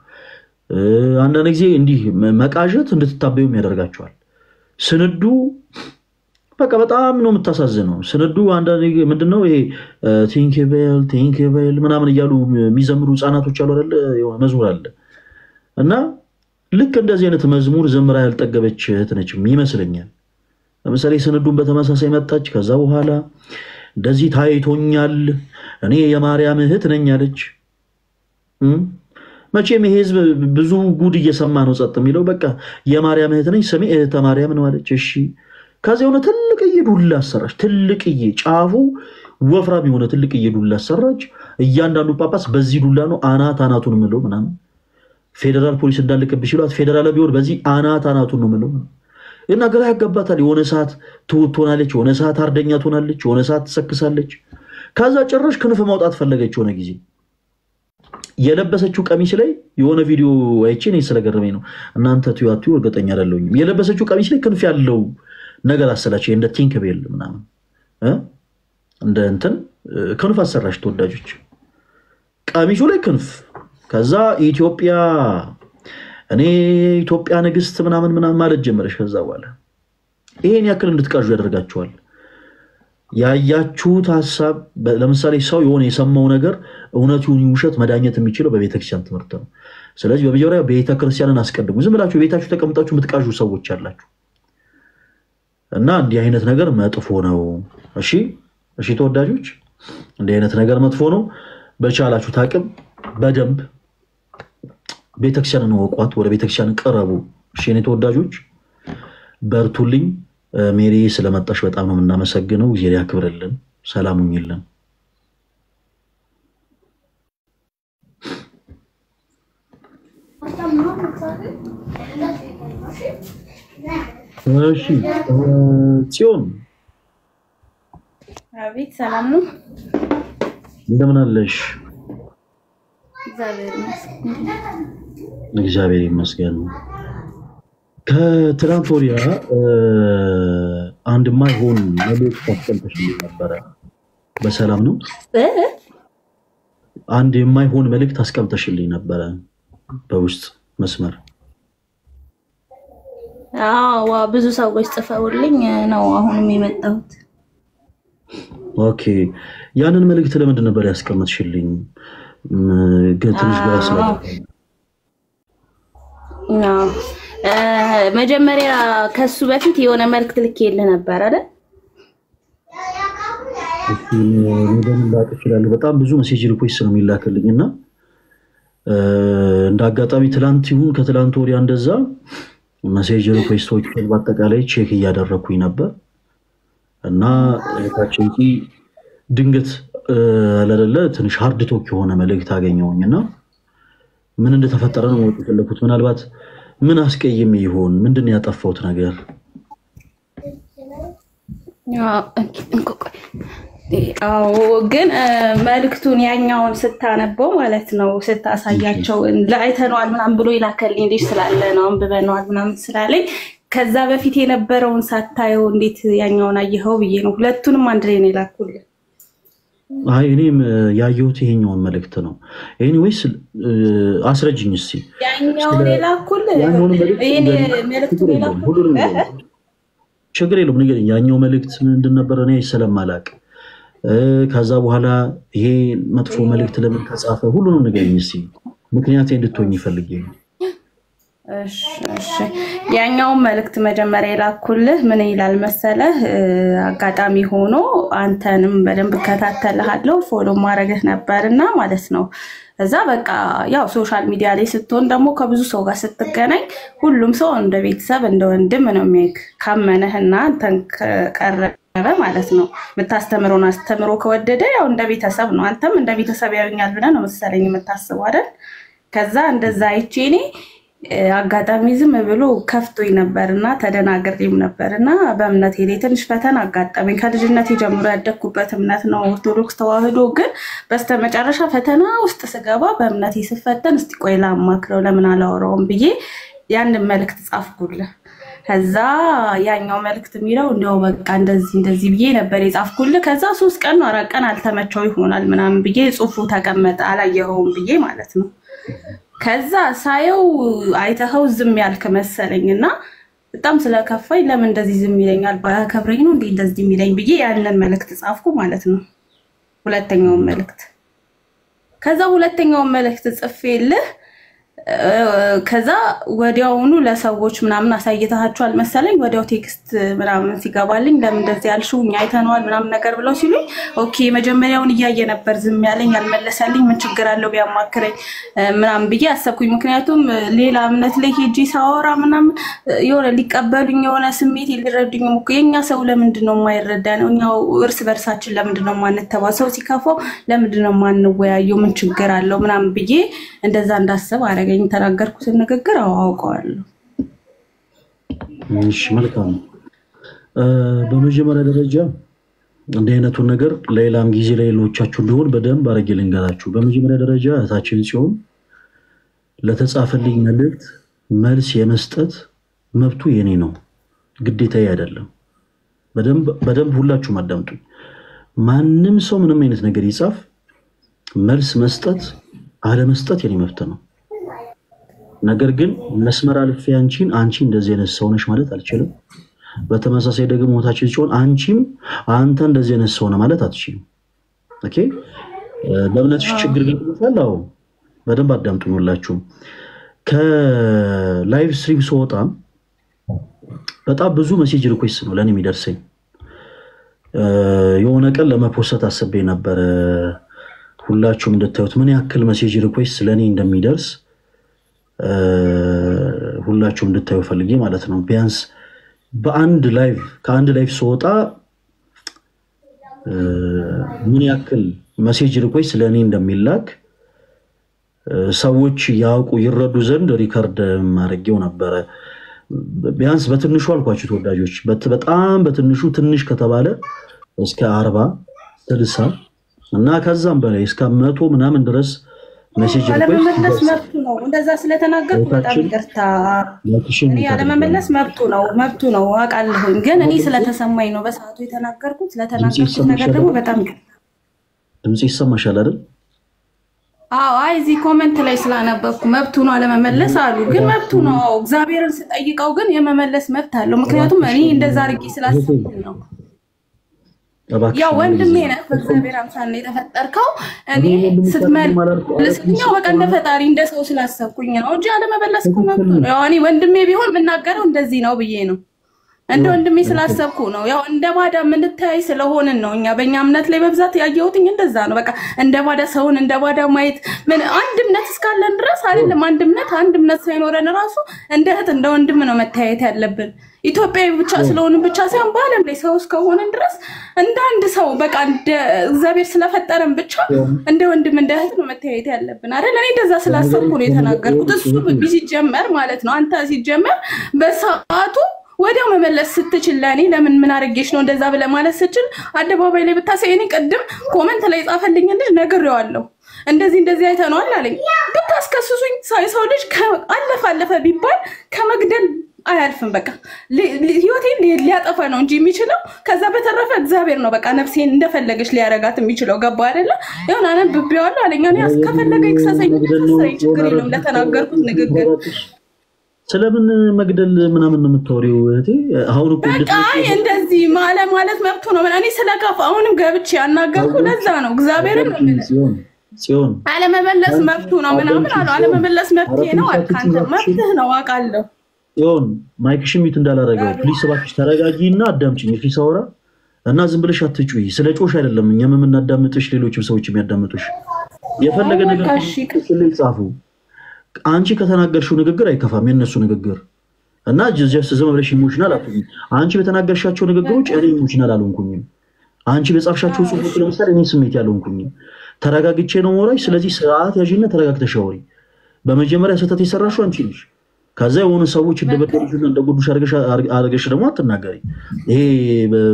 አንዳንድ ጊዜ እንዲህ መቃጀት እንድትታበዩ የሚያደርጋቸዋል ስንዱ በቃ በጣም ነው የምታሳዝነው ስንዱ አንዳንዴ ምንድነው ይሄ ቲንክቤል ምናምን እያሉ የሚዘምሩ ህፃናቶች አሉ አይደል የሆነ መዝሙር አለ እና ልክ እንደዚህ አይነት መዝሙር ዘምራ ያልጠገበች እህትነች ይመስለኛል ለምሳሌ ስንዱን በተመሳሳይ መጣች ከዛ በኋላ እንደዚህ ታይቶኛል እኔ የማርያም እህት ነኝ አለች መቼም ህዝብ ብዙ ጉድ እየሰማ ነው ጸጥ የሚለው በቃ የማርያም እህት ነኝ ስሜ እህተ ማርያም ነው አለች እሺ ከዚህ ሆነ ትልቅዬ ዱላ አሰራች ትልቅዬ ጫፉ ወፍራም የሆነ ትልቅዬ ዱላ አሰራች እያንዳንዱ ጳጳስ በዚህ ዱላ ነው አናቱን ምለው ምናምን ፌደራል ፖሊስ እንዳልከብሽ ይሏት ፌደራል ቢሆን በዚህ አናቱን ነው ምለው እና ግራ ያጋባታል የሆነ ሰዓት ትውቶናለች የሆነ ሰዓት አርደኛ ትሆናለች የሆነ ሰዓት ተሰክሳለች ከዛ ጭራሽ ክንፍ ማውጣት ፈለገች ሆነ ጊዜ የለበሰችው ቀሚስ ላይ የሆነ ቪዲዮ አይቼ ነው ስለገረመኝ ነው እናንተ ትዩአቱ እርግጠኛ አይደለሁም የለበሰችው ቀሚስ ላይ ክንፍ ያለው ነገር አሰላች እንደ ቲንክቤል ምናምን እንደ እንትን ክንፍ አሰራች ተወዳጆች ቀሚሱ ላይ ክንፍ ከዛ ኢትዮጵያ እኔ ኢትዮጵያ ንግስት ምናምን ማለት ጀመረሽ ከዛ በኋላ ይሄን ያክል እንድትቃዡ ያደርጋቸዋል ያያችሁት ሐሳብ ለምሳሌ ሰው የሆነ የሰማው ነገር እውነቱን ውሸት መዳኘት የሚችለው በቤተክርስቲያን ትምህርት ነው ስለዚህ በመጀመሪያ ቤተክርስቲያንን አስቀድሙ ዝም ብላችሁ ቤታችሁ ተቀምጣችሁ ምትቃዡ ሰዎች አላችሁ እና እንዲህ አይነት ነገር መጥፎ ነው እሺ ተወዳጆች እንዲህ አይነት ነገር መጥፎ ነው በቻላችሁ ታቅም በደንብ ቤተክርስቲያንን ወቋት ወደ ቤተክርስቲያን ቀረቡ እሺ እኔ ተወዳጆች በርቱልኝ ሜሪ ስለመጣሽ በጣም ነው እናመሰግነው እግዚአብሔር ያክብርልን ሰላሙን ይልን እሺ ጽዮን አቤት ሰላም ነው እንደምን አለሽ እግዚአብሔር ይመስገን ከትናንት ወዲያ አንድ ማይሆን መልእክት ተቀበልሽልኝ ነበር በሰላም ነው አንድ የማይሆን መልእክት አስቀምጠሽልኝ ነበር በውስጥ መስመር አዎ ብዙ ሰዎች ጽፈውልኝ ነው አሁንም የመጣሁት ኦኬ ያንን መልእክት ለምንድን ነበር ያስቀምጥሽልኝ ገትንሽ ጋር ነው መጀመሪያ ከሱ በፊት የሆነ መልእክት ልኬልህ ነበር አይደል በጣም ብዙ ሜሴጅ ሪኩዌስት ነው የሚላክልኝና እንደ አጋጣሚ ትላንት ይሁን ከትላንት ወዲያ እንደዛ ሜሴጅ ሪኩዌስቶች በአጠቃላይ ቼክ እያደረኩኝ ነበር እና ታችንቂ ድንገት አለለ ትንሽ ሃርድ ቶክ የሆነ መልእክት አገኘውኝና ምን እንደተፈጠረ ነው ወጥተለኩት ምናልባት ምን አስቀየም ይሆን ምንድነው ያጠፋውት ነገር አዎ ግን መልእክቱን ያኛውን ስታነበው ማለት ነው ስታሳያቸው ለአይተነዋል ምናምን ብሎ ይላከልኝ ልጅ ስላለ ነው አንብበነዋል ምናምን ስላለኝ ከዛ በፊት የነበረውን ሳታየው እንዴት ያኛውን አየኸው ብዬ ነው ሁለቱንም አንድ ላይ ነው ይላኩልኝ አይ እኔም ያየሁት ይሄኛውን መልእክት ነው ኤኒዌይስ አስረጅኝ እስቲ ያኛውን ይላኩልኝ እኔ መልእክቱን ይላኩልኝ ችግር የለውም ንገረኝ ያኛው መልእክት ምንድን ነበር እኔ ስለማላቅ ከዛ በኋላ ይሄ መጥፎ መልእክት ለምን ተጻፈ ሁሉንም ንገረኝ እስቲ ምክንያት እንድትሆኝ ይፈልጋል እሺ ያኛው መልእክት መጀመሪያ ይላኩልህ ምን ይላል መሰለህ አጋጣሚ ሆኖ አንተንም በደንብ ከታተልሃለሁ ፎሎ ማድረግህ ነበርና ማለት ነው እዛ በቃ ያው ሶሻል ሚዲያ ላይ ስትሆን ደግሞ ከብዙ ሰው ጋር ስትገናኝ ሁሉም ሰው እንደ ቤተሰብ እንደ ወንድም ነው የሚያይክ ካመነህና አንተን ቀረበ ማለት ነው የምታስተምረውን አስተምሮ ከወደደ ያው እንደ ቤተሰብ ነው አንተም እንደ ቤተሰብ ያዩኛል ብለህ ነው መሰለኝ የምታስበው አይደል ከዛ እንደዛ አይቼኔ አጋጣሚ ዝም ብሎ ከፍቶኝ ነበርና ተደናግሬም ነበርና በእምነቴ ላይ ትንሽ ፈተና አጋጠመኝ ከልጅነቴ ጀምሮ ያደኩበት እምነት ነው ኦርቶዶክስ ተዋህዶ ግን በስተመጨረሻ ፈተና ውስጥ ስገባ በእምነቴ ስፈተን እስቲ ቆይ ላማክረው ለምን አላወራውም ብዬ ያንን መልእክት ጻፍኩልህ ከዛ ያኛው መልእክት የሚለው እንደው በቃ እንደዚህ ብዬ ነበር የጻፍኩልህ ከዛ 3 ቀን 4 ቀን አልተመቸው ይሆናል ምናምን ብዬ ጽፉ ተቀመጠ አላየኸውም ብዬ ማለት ነው ከዛ ሳየው አይተኸው ዝም ያልክ መሰለኝና በጣም ስለከፋኝ ለምን እንደዚህ ዝም ይለኛል ባያከብረኝ ነው እንዴ እንደዚህ የሚለኝ ብዬ ያንን መልእክት ጻፍኩ ማለት ነው ሁለተኛውን መልእክት ከዛ ሁለተኛውን መልእክት ጽፌልህ ከዛ ወዲያውኑ ለሰዎች ምናምን አሳይተሃቸዋል መሰለኝ ወዲያው ቴክስት ምናምን ሲገባልኝ ለምን እንደዚህ ያልሽውኝ አይተነዋል ምናምን ነገር ብለው ሲሉኝ ኦኬ መጀመሪያውን እያየ ነበር ዝም ያለኝ ያልመለሰልኝ ምን ችግር አለው ቢያማክረኝ ምናምን ብዬ አሰብኩኝ ምክንያቱም ሌላ እምነት ላይ ሄጂ ሳወራ ምናምን የሆነ ሊቀበሉኝ የሆነ ስሜት ሊረዱኝ እኮ የኛ ሰው ለምንድነው የማይረዳነው እኛው እርስ በርሳችን ለምንድነው ማንተባሰው ሲካፈው ለምንድነው ማንወያየው ምን ችግር አለው ምናምን ብዬ እንደዛ እንዳስብ አረገኝ ተናገርኩት ንግግር አውቀዋለሁ እሺ መልካም በመጀመሪያ ደረጃ እንደ አይነቱን ነገር ሌላም ጊዜ ሌሎቻችሁ እንደሆነ በደንብ አረጋግጥ ልንገራችሁ በመጀመሪያ ደረጃ እታችን ሲሆን ለተጻፈልኝ መልእክት መልስ የመስጠት መብቱ የኔ ነው ግዴታዬ አይደለም በደንብ ሁላችሁም አዳምጡ ማንንም ሰው ምንም አይነት ነገር ይጻፍ መልስ መስጠት አለ መስጠት የኔ መብት ነው ነገር ግን መስመር አልፌ አንቺ እንደዚህ አይነት ሰው ነሽ ማለት አልችልም በተመሳሳይ ደግሞ ወታችን ሲሆን አንተ እንደዚህ አይነት ሰው ነህ ማለት አትችልም ኦኬ በእምነትሽ ችግር ገጥሞሻል በደንብ አዳምጡኝላችሁ ከላይቭ ስትሪም ስወጣ በጣም ብዙ ሜሴጅ ሪኩዌስት ነው ለኔ የሚደርሰኝ የሆነ ቀን ለመፖስት አስቤ ነበር ሁላችሁም እንድታዩት ምን ያክል ሜሴጅ ሪኩዌስት ለኔ እንደሚደርስ ሁላችሁም እንድታዩ ፈልጌ ማለት ነው ቢያንስ ከአንድ ላይቭ ስወጣ ምን ያክል ሜሴጅ ሪኩዌስት ለኔ እንደሚላክ ሰዎች ያውቁ ይረዱ ዘንድ ሪከርድ ማድረግው ነበር ቢያንስ በትንሹ አልኳችሁ ተወዳጆች በጣም በትንሹ ትንሽ ከተባለ እስከ 40 60 እና ከዛም በላይ እስከ 100 ምናምን ድረስ ሜሴጅ ያለመመለስ መብቱ ነው እንደዛ ስለተናገርኩ በጣም ይቅርታ እኔ ያለመመለስ መብቱ ነው አቃለሁ ግን እኔ ስለተሰማኝ ነው በሰዓቱ የተናገርኩት ስለተናገርኩት ነገር ደግሞ በጣም ድምጽ ይሰማሻል አይደል አይ እዚህ ኮሜንት ላይ ስላነበብኩ መብቱ ነው አለመመለስ አሉ ግን መብቱ ነው እግዚአብሔርን ስጠይቀው ግን የመመለስ መብት አለው ምክንያቱም እኔ እንደዛ አርጊ ስላሰብኩኝ ነው ያው ወንድሜ ነህ በእግዚአብሔር አምሳል ነው የተፈጠርከው እኔ ስትመልስልኛው በቃ እንደ ፈጣሪ እንደ ሰው ስላሰብኩኝ ነው እንጂ አለመመለስ እኮ መብቱ ነው ያው እኔ ወንድሜ ቢሆን ብናገረው እንደዚህ ነው ብዬ ነው እንደ ወንድሜ ስላሰብኩ ነው ያው እንደ ባዳ ምን ተያይ ስለሆነን ነው እኛ በእኛ እምነት ላይ በብዛት ያየሁትኝ እንደዛ ነው በቃ እንደ ባዳ ሰውን እንደ ባዳ ማየት ምን አንድ እምነት እስካለን ድረስ አይደለም አንድ እምነት ሳይኖረን ራሱ እንደ እህት እንደ ወንድም ነው መታየት ያለብን ኢትዮጵያዊ ብቻ ስለሆነ ብቻ ሳይሆን በአለም ላይ ሰው እስከሆነን ድረስ እንደ አንድ ሰው በቃ እንደ እግዚአብሔር ስለፈጠረን ብቻ እንደ ወንድም እንደ እህት ነው መታየት ያለብን አይደል እኔ እንደዛ ስላሰብኩ ነው የተናገርኩት እሱ ሲጀመር ማለት ነው አንተ ሲጀመር በሰዓቱ ወዲያው መመለስ ስትችል ለኔ ለምን ምን አርገሽ ነው እንደዛ ብለ ማለት ስችል አደባባይ ላይ ብታሳየኝ ቀድም ኮሜንት ላይ ጻፈልኝ እንዴ ነገርዋለሁ እንደዚህ አይተነዋል አለኝ ብታስከስሱኝ ሰው ልጅ አለፈ ቢባል ከመግደል አያልፍም በቃ ህይወቴን ሊያጠፋ ነው እንጂ የሚችለው ከዛ በተረፈ እግዚአብሔር ነው በቃ ነፍሴን እንደፈለገሽ ሊያረጋት የሚችለው ገባ አይደለ ይሁን አነብቤዋለሁ አለኝ እኔ ከፈለገ ይክሰሰኝ ችግር የለም ለተናገርኩት ንግግር ስለምን መግደል ምናምን ነው የምትወሪው እህቴ አሁን እኮ እንደዚህ ማለት መብቱ ነው እኔ ስለከፋ አሁንም ገብቼ ያናገርኩ ለዛ ነው እግዚአብሔርን ሲሆን አለመመለስ መብቱ ነው ምናምን አለመመለስ መብቴ ነው አልካንተ መብትህ ነው አውቃለሁ ሲሆን ማይክሽ ሚት እንዳላረጋው ፕሊስ እባክሽ ተረጋጊና አዳምጪኝ እሺ ሳወራ እና ዝም ብለሽ አትጩይ ስለ ጮሽ አይደለም እኛም የምናዳምጥሽ ሌሎችም ሰዎች የሚያዳምጡሽ የፈለገ ነገር ጻፉ አንቺ ከተናገርሽው ንግግር አይከፋም የነሱ ንግግር እና ጀስት ዝም ብለሽ ኢሞሽናል አትሁኝ አንቺ በተናገርሻቸው ንግግሮች እኔ ኢሞሽናል አልሆንኩኝም አንቺ በጻፍሻቸው ጽሁፎች ለምሳሌ እኔ ስሜት ያልሆንኩኝም ተረጋግቼ ነው ሞራይ ስለዚህ ሰዓት ያጂና ተረጋግተሽ አውሪ በመጀመሪያ ሰተት ይሰራሽው አንቺ ልጅ ከዛ የሆኑ ሰዎች እንደበደሉሽና እንደጎዱሽ አርገሽ ደግሞ አትናገሪ ይሄ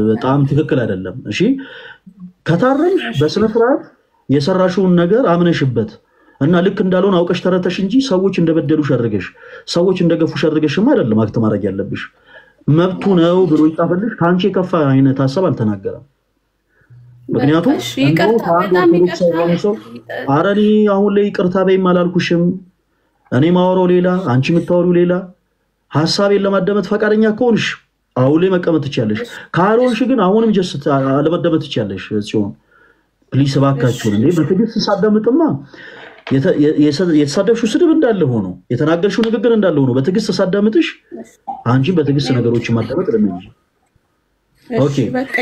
በጣም ትክክል አይደለም እሺ ከታረምሽ በስነ ስርዓት የሰራሽውን ነገር አምነሽበት እና ልክ እንዳልሆነ አውቀሽ ተረተሽ እንጂ ሰዎች እንደበደሉሽ አድርገሽ ሰዎች እንደገፉሽ አድርገሽማ አይደለም አክት ማድረግ ያለብሽ መብቱ ነው ብሎ ይጣፈልሽ ካንቺ ከፋ አይነት ሐሳብ አልተናገረም ምክንያቱም አረኒ አሁን ላይ ይቅርታ በይም አላልኩሽም እኔ ማወራው ሌላ አንቺ የምታወሪው ሌላ ሐሳቤን ለማዳመጥ ፈቃደኛ ከሆንሽ አውሌ መቀመጥ ትችያለሽ ካልሆንሽ ግን አሁንም ጀስት ለማዳመጥ ትችያለሽ ጽዮን ፕሊስ እባካችሁ እንዴ በትግስት ሳዳምጥማ የተሳደብሽው ስድብ እንዳለ ሆኖ የተናገርሽው ንግግር እንዳለ ሆኖ በትግስት ሳዳምጥሽ አንቺ በትግስት ነገሮችን ማዳመጥ ለምን ኦኬ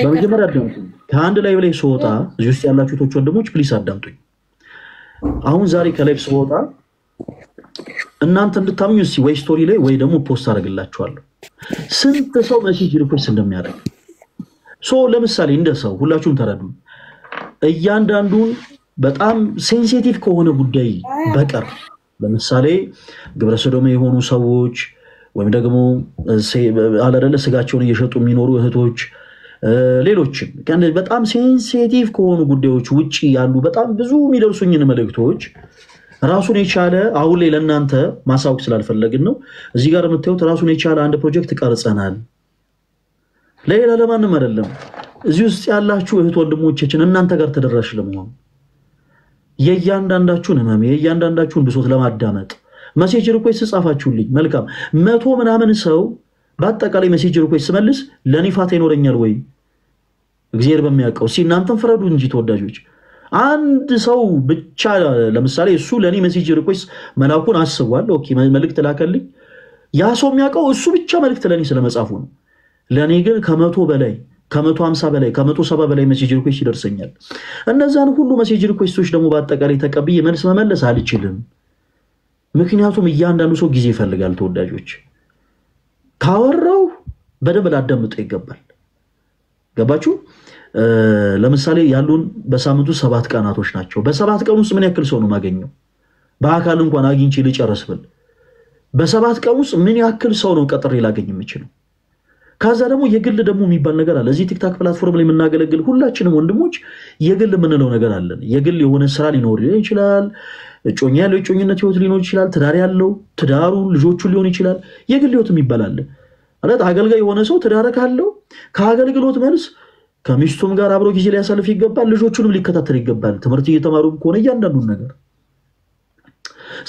በመጀመሪያ አዳምጡ ከአንድ ላይ ብላይ ስወጣ እዚህ ውስጥ ያላችሁ ቶች ወንድሞች ፕሊስ አዳምጡኝ አሁን ዛሬ ከላይፍ ስወጣ እናንተ እንድታምኙ እስቲ ወይ ስቶሪ ላይ ወይ ደግሞ ፖስት አደርግላችኋለሁ ስንት ሰው ሜሴጅ ሪኩዌስት እንደሚያደርግ ሶ ለምሳሌ እንደ ሰው ሁላችሁም ተረዱ እያንዳንዱን በጣም ሴንሲቲቭ ከሆነ ጉዳይ በቀር ለምሳሌ ግብረ ሰዶም የሆኑ ሰዎች ወይም ደግሞ አለደለ ስጋቸውን እየሸጡ የሚኖሩ እህቶች ሌሎችም በጣም ሴንሲቲቭ ከሆኑ ጉዳዮች ውጪ ያሉ በጣም ብዙ የሚደርሱኝን መልእክቶች ራሱን የቻለ አሁን ላይ ለእናንተ ማሳወቅ ስላልፈለግን ነው እዚህ ጋር የምታዩት ራሱን የቻለ አንድ ፕሮጀክት ቀርጸናል ሌላ ለማንም አይደለም እዚህ ውስጥ ያላችሁ እህት ወንድሞቻችን እናንተ ጋር ተደራሽ ለመሆን የእያንዳንዳችሁን ህመም የእያንዳንዳችሁን ብሶት ለማዳመጥ ሜሴጅ ሪኩዌስት ጻፋችሁልኝ መልካም 100 ምናምን ሰው በአጠቃላይ ሜሴጅ ሪኩዌስት መልስ ለኒፋት ይኖረኛል ወይ እግዚአብሔር በሚያውቀው እናንተም ፍረዱ እንጂ ተወዳጆች አንድ ሰው ብቻ ለምሳሌ እሱ ለኔ ሜሴጅ ሪኩዌስት መላኩን አስቧል ኦኬ መልእክት ላከልኝ ያ ሰው የሚያውቀው እሱ ብቻ መልእክት ለኔ ስለመጻፉ ነው ለኔ ግን ከ100 በላይ ከ150 በላይ ከ170 በላይ ሜሴጅ ሪኩዌስት ይደርሰኛል እነዛን ሁሉ ሜሴጅ ሪኩዌስቶች ደግሞ በአጠቃላይ ተቀብዬ መልስ መመለስ አልችልም ምክንያቱም እያንዳንዱ ሰው ጊዜ ይፈልጋል ተወዳጆች ካወራው በደንብ ላዳምጠው ይገባል ገባችሁ ለምሳሌ ያሉን በሳምንቱ 7 ቀናቶች ናቸው በ7 ቀን ውስጥ ምን ያክል ሰው ነው ማገኘው በአካል እንኳን አግኝቼ ልጨርስ ብል በ7 ቀን ውስጥ ምን ያክል ሰው ነው ቀጥሬ ላገኝ የምችለው ካዛ ደግሞ የግል ደግሞ የሚባል ነገር አለ እዚህ ቲክታክ ፕላትፎርም ላይ የምናገለግል ሁላችንም ወንድሞች የግል የምንለው ነገር አለን የግል የሆነ ስራ ሊኖር ይችላል እጮኛ ያለው እጮኝነት ህይወት ሊኖር ይችላል ትዳር ያለው ትዳሩ ልጆቹ ሊሆን ይችላል የግል ህይወት የሚባል አለ ማለት አገልጋይ የሆነ ሰው ትዳር ካለው ከአገልግሎት መልስ ከሚስቱም ጋር አብሮ ጊዜ ሊያሳልፍ ይገባል ልጆቹንም ሊከታተል ይገባል ትምህርት እየተማሩ ከሆነ እያንዳንዱን ነገር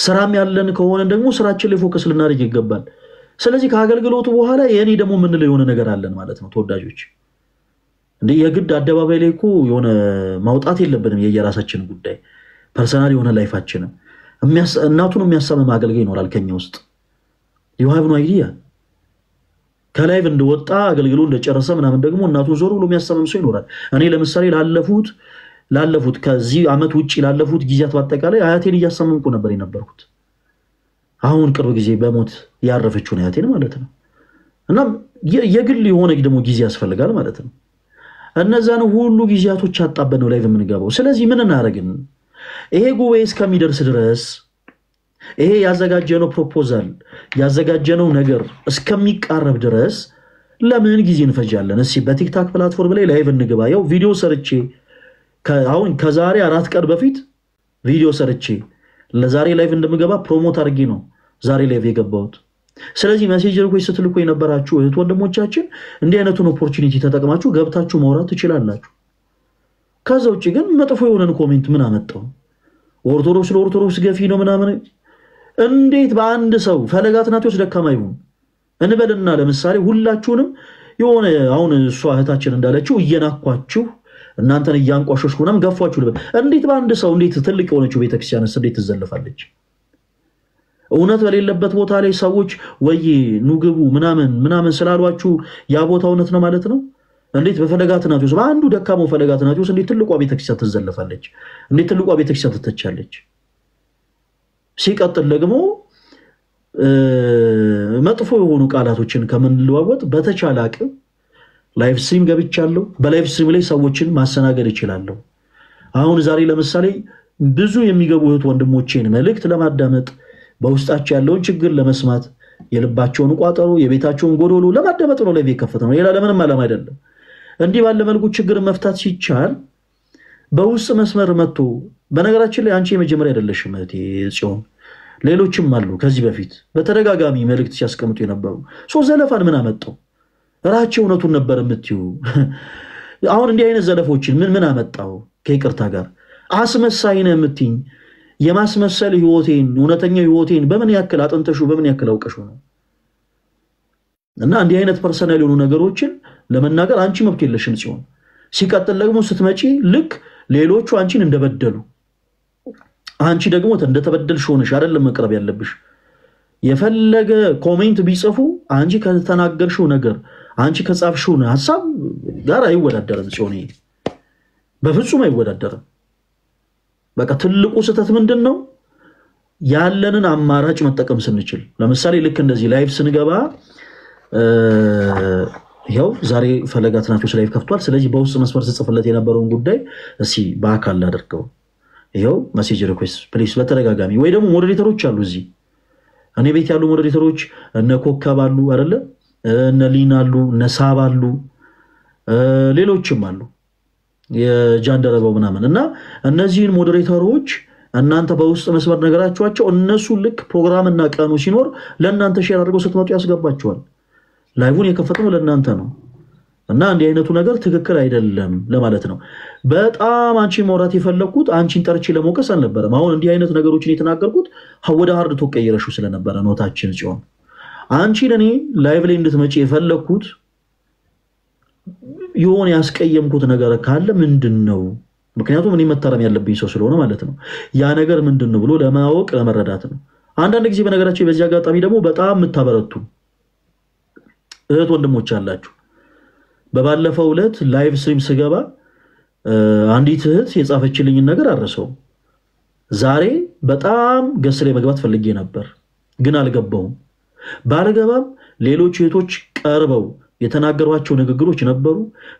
ስራም ያለን ከሆነ ደግሞ ስራችን ላይ ፎከስ ልናደርግ ይገባል ስለዚህ ከአገልግሎቱ በኋላ የኔ ደግሞ ምን ላይ የሆነ ነገር አለን ማለት ነው ተወዳጆች እንዴ የግድ አደባባይ ላይ እኮ የሆነ ማውጣት የለብንም የየራሳችን ጉዳይ ፐርሰናል የሆነ ላይፋችን እናቱን የሚያሳመም አገልጋይ ይኖራል ከኛ ውስጥ you have no idea ከላይቭ እንደወጣ አገልግሎ እንደጨረሰ ምናምን ደግሞ እናቱን ዞር ብሎ የሚያሳመም ሰው ይኖራል እኔ ለምሳሌ ላለፉት ከዚህ አመት ውጪ ላለፉት ጊዜያት በአጠቃላይ አያቴን እያሳመምኩ ነበር የነበርኩት አሁን ቅርብ ጊዜ በሞት ያረፈችው አያቴን ማለት ነው እና የግል የሆነ ደግሞ ጊዜ ያስፈልጋል ማለት ነው እነዛን ሁሉ ጊዜያቶች አጣበን ነው ላይቭ የምንገባው ስለዚህ ምን እናረግን ይሄ ጉባኤ እስከሚደርስ ድረስ ይሄ ያዘጋጀነው ፕሮፖዛል ያዘጋጀነው ነገር እስከሚቃረብ ድረስ ለምን ጊዜ እንፈጃለን እስኪ በቲክታክ ፕላትፎርም ላይ ላይቭ እንገባ ያው ቪዲዮ ሰርቼ አሁን ከዛሬ 4 ቀን በፊት ቪዲዮ ሰርቼ ለዛሬ ላይቭ እንደምገባ ፕሮሞት አድርጌ ነው ዛሬ ላይቭ የገባሁት ስለዚህ ሜሴጅ ሪኩዌስት ስትልኩ የነበራችሁ እህት ወንድሞቻችን እንዲህ አይነቱን ኦፖርቹኒቲ ተጠቅማችሁ ገብታችሁ ማውራት ትችላላችሁ ከዛው እጪ ግን መጥፎ የሆነን ኮሜንት ምን አመጣው ኦርቶዶክስ ገፊ ነው ምናምን እንዴት በአንድ ሰው ፈለጋትናቶስ ደካማ ይሁን እንበልና ለምሳሌ ሁላችሁንም የሆነ አሁን እሷ እህታችን እንዳለችው እየናኳችሁ እናንተን እያንቋሸሽኩ ምናምን ገፋችሁ ልበል እንዴት በአንድ ሰው እንዴት ትልቅ የሆነችው ቤተክርስቲያንስ እንዴት ትዘለፋለች እውነት በሌለበት ቦታ ላይ ሰዎች ወይ ኑግቡ ምናምን ስላሏችሁ ያ ቦታ እውነት ነው ማለት ነው እንዴት በፈለጋትናቶስ በአንዱ ደካማው ፈለጋትናቶስ እንዴት ትልቋ ቤተክርስቲያን ትዘለፋለች እንዴት ትልቋ ቤተክርስቲያን ትተቻለች ሲቀጥል ደግሞ መጥፎ የሆኑ ቃላቶችን ከመንለዋወጥ በተቻለ አቅም ላይቭ ስትሪም ገብቻለሁ በላይቭ ስትሪም ላይ ሰዎችን ማሰናገድ ይችላል አሁን ዛሬ ለምሳሌ ብዙ የሚገቡ እህት ወንድሞቼን መልእክት ለማዳመጥ በውስጣቸው ያለውን ችግር ለመስማት የልባቸውን ቋጠሮ የቤታቸውን ጎዶሎ ለማዳመጥ ነው ላይቭ የከፈተነው ሌላ ለምንም ዓላማ አይደለም እንዲህ ባለ መልኩ ችግር መፍታት ሲቻል በውስጥ መስመር መጥቶ በነገራችን ላይ አንቺ የመጀመሪያ አይደለሽም እህቴ ጽዮን ሌሎችም አሉ ከዚህ በፊት በተደጋጋሚ መልእክት ሲያስቀምጡ የነበሩ ዘለፋን ምን አመጣው ራቸው እውነቱን ነበር የምትዩ አሁን እንዲህ አይነት ዘለፎችን ምን አመጣው ከይቅርታ ጋር አስመሳይነ የምትኝ የማስመሰል ህይወቴን እውነተኛ ህይወቴን በምን ያክል አጥንተሹ በምን ያክል አውቀሹ ነው እና እንዲህ አይነት ፐርሰናል የሆኑ ነገሮችን ለመናገር አንቺ መብት የለሽም ሲሆን ሲቀጥል ደግሞ ስትመጪ ልክ ሌሎቹ አንቺን እንደበደሉ አንቺ ደግሞ እንደተበደልሽ ሆነሽ አይደለም መቅረብ ያለብሽ የፈለገ ኮሜንት ቢጽፉ አንቺ ከተናገርሽው ነገር አንቺ ከጻፍሽው ሐሳብ ጋር አይወዳደርም ሲሆን በፍጹም አይወዳደርም በቃ ትልቁ ስህተት ምንድነው ያለንን አማራጭ መጠቀም ስንችል ለምሳሌ ልክ እንደዚህ ላይቭ ስንገባ ይሄው ዛሬ ፈለጋት ናቸው ላይቭ ከፍቷል ስለዚህ በውስጥ መስመር ጽፈለት የነበረውን ጉዳይ እሺ በአካል አድርገው ይሄው ሜሴጅ ሪኩዌስት ፕሊስ በተረጋጋሚ ወይ ደግሞ ሞዴሬተሮች አሉ እዚህ እኔ ቤት ያሉ ሞዴሬተሮች እነ ኮከብ አሉ አይደለ እነ ሊና አሉ እነ ሳብ አሉ ሌሎችም አሉ የጃንደረባው ምናምን እና እነዚህን ሞዴሬተሮች እናንተ በውስጥ መስመር ነገራችኋቸው እነሱ ልክ ፕሮግራም እና ቀኑ ሲኖር ለእናንተ ሼር አድርገው ስትመጡ ያስገባቸዋል ላይቭን የከፈተው ለእናንተ ነው እና እንዲህ አይነቱ ነገር ትክክል አይደለም ለማለት ነው በጣም አንቺ ሞራት የፈለኩት አንቺን ጠርቺ ለሞቀስ አልነበረም አሁን እንዲህ አይነት ነገሮችን የተናገርኩት ወደ ሃርድ ተቀየረሽው ስለነበረ ኖታችን ሲሆን አንቺ ለኔ ላይቭ ላይ እንድትመጪ የፈለኩት የሆነ ያስቀየምኩት ነገር ካለ ምንድነው ምክንያቱም እኔ መታረም ያለብኝ ሰው ስለሆነ ማለት ነው ያ ነገር ምንድነው ብሎ ለማወቅ ለመረዳት ነው አንዳንድ ጊዜ በነገራችን በዚህ አጋጣሚ ደግሞ በጣም ምታበረቱ እህት ወንድሞች አላችሁ በባለፈው ዕለት ላይቭ ስትሪም ስገባ አንዲት እህት የጻፈችልኝ ነገር አረሰው ዛሬ በጣም ገስ ላይ መግባት ፈልጌ ነበር ግን አልገባውም ባለገባም ሌሎች እህቶች ቀርበው የተናገሯቸው ንግግሮች ነበሩ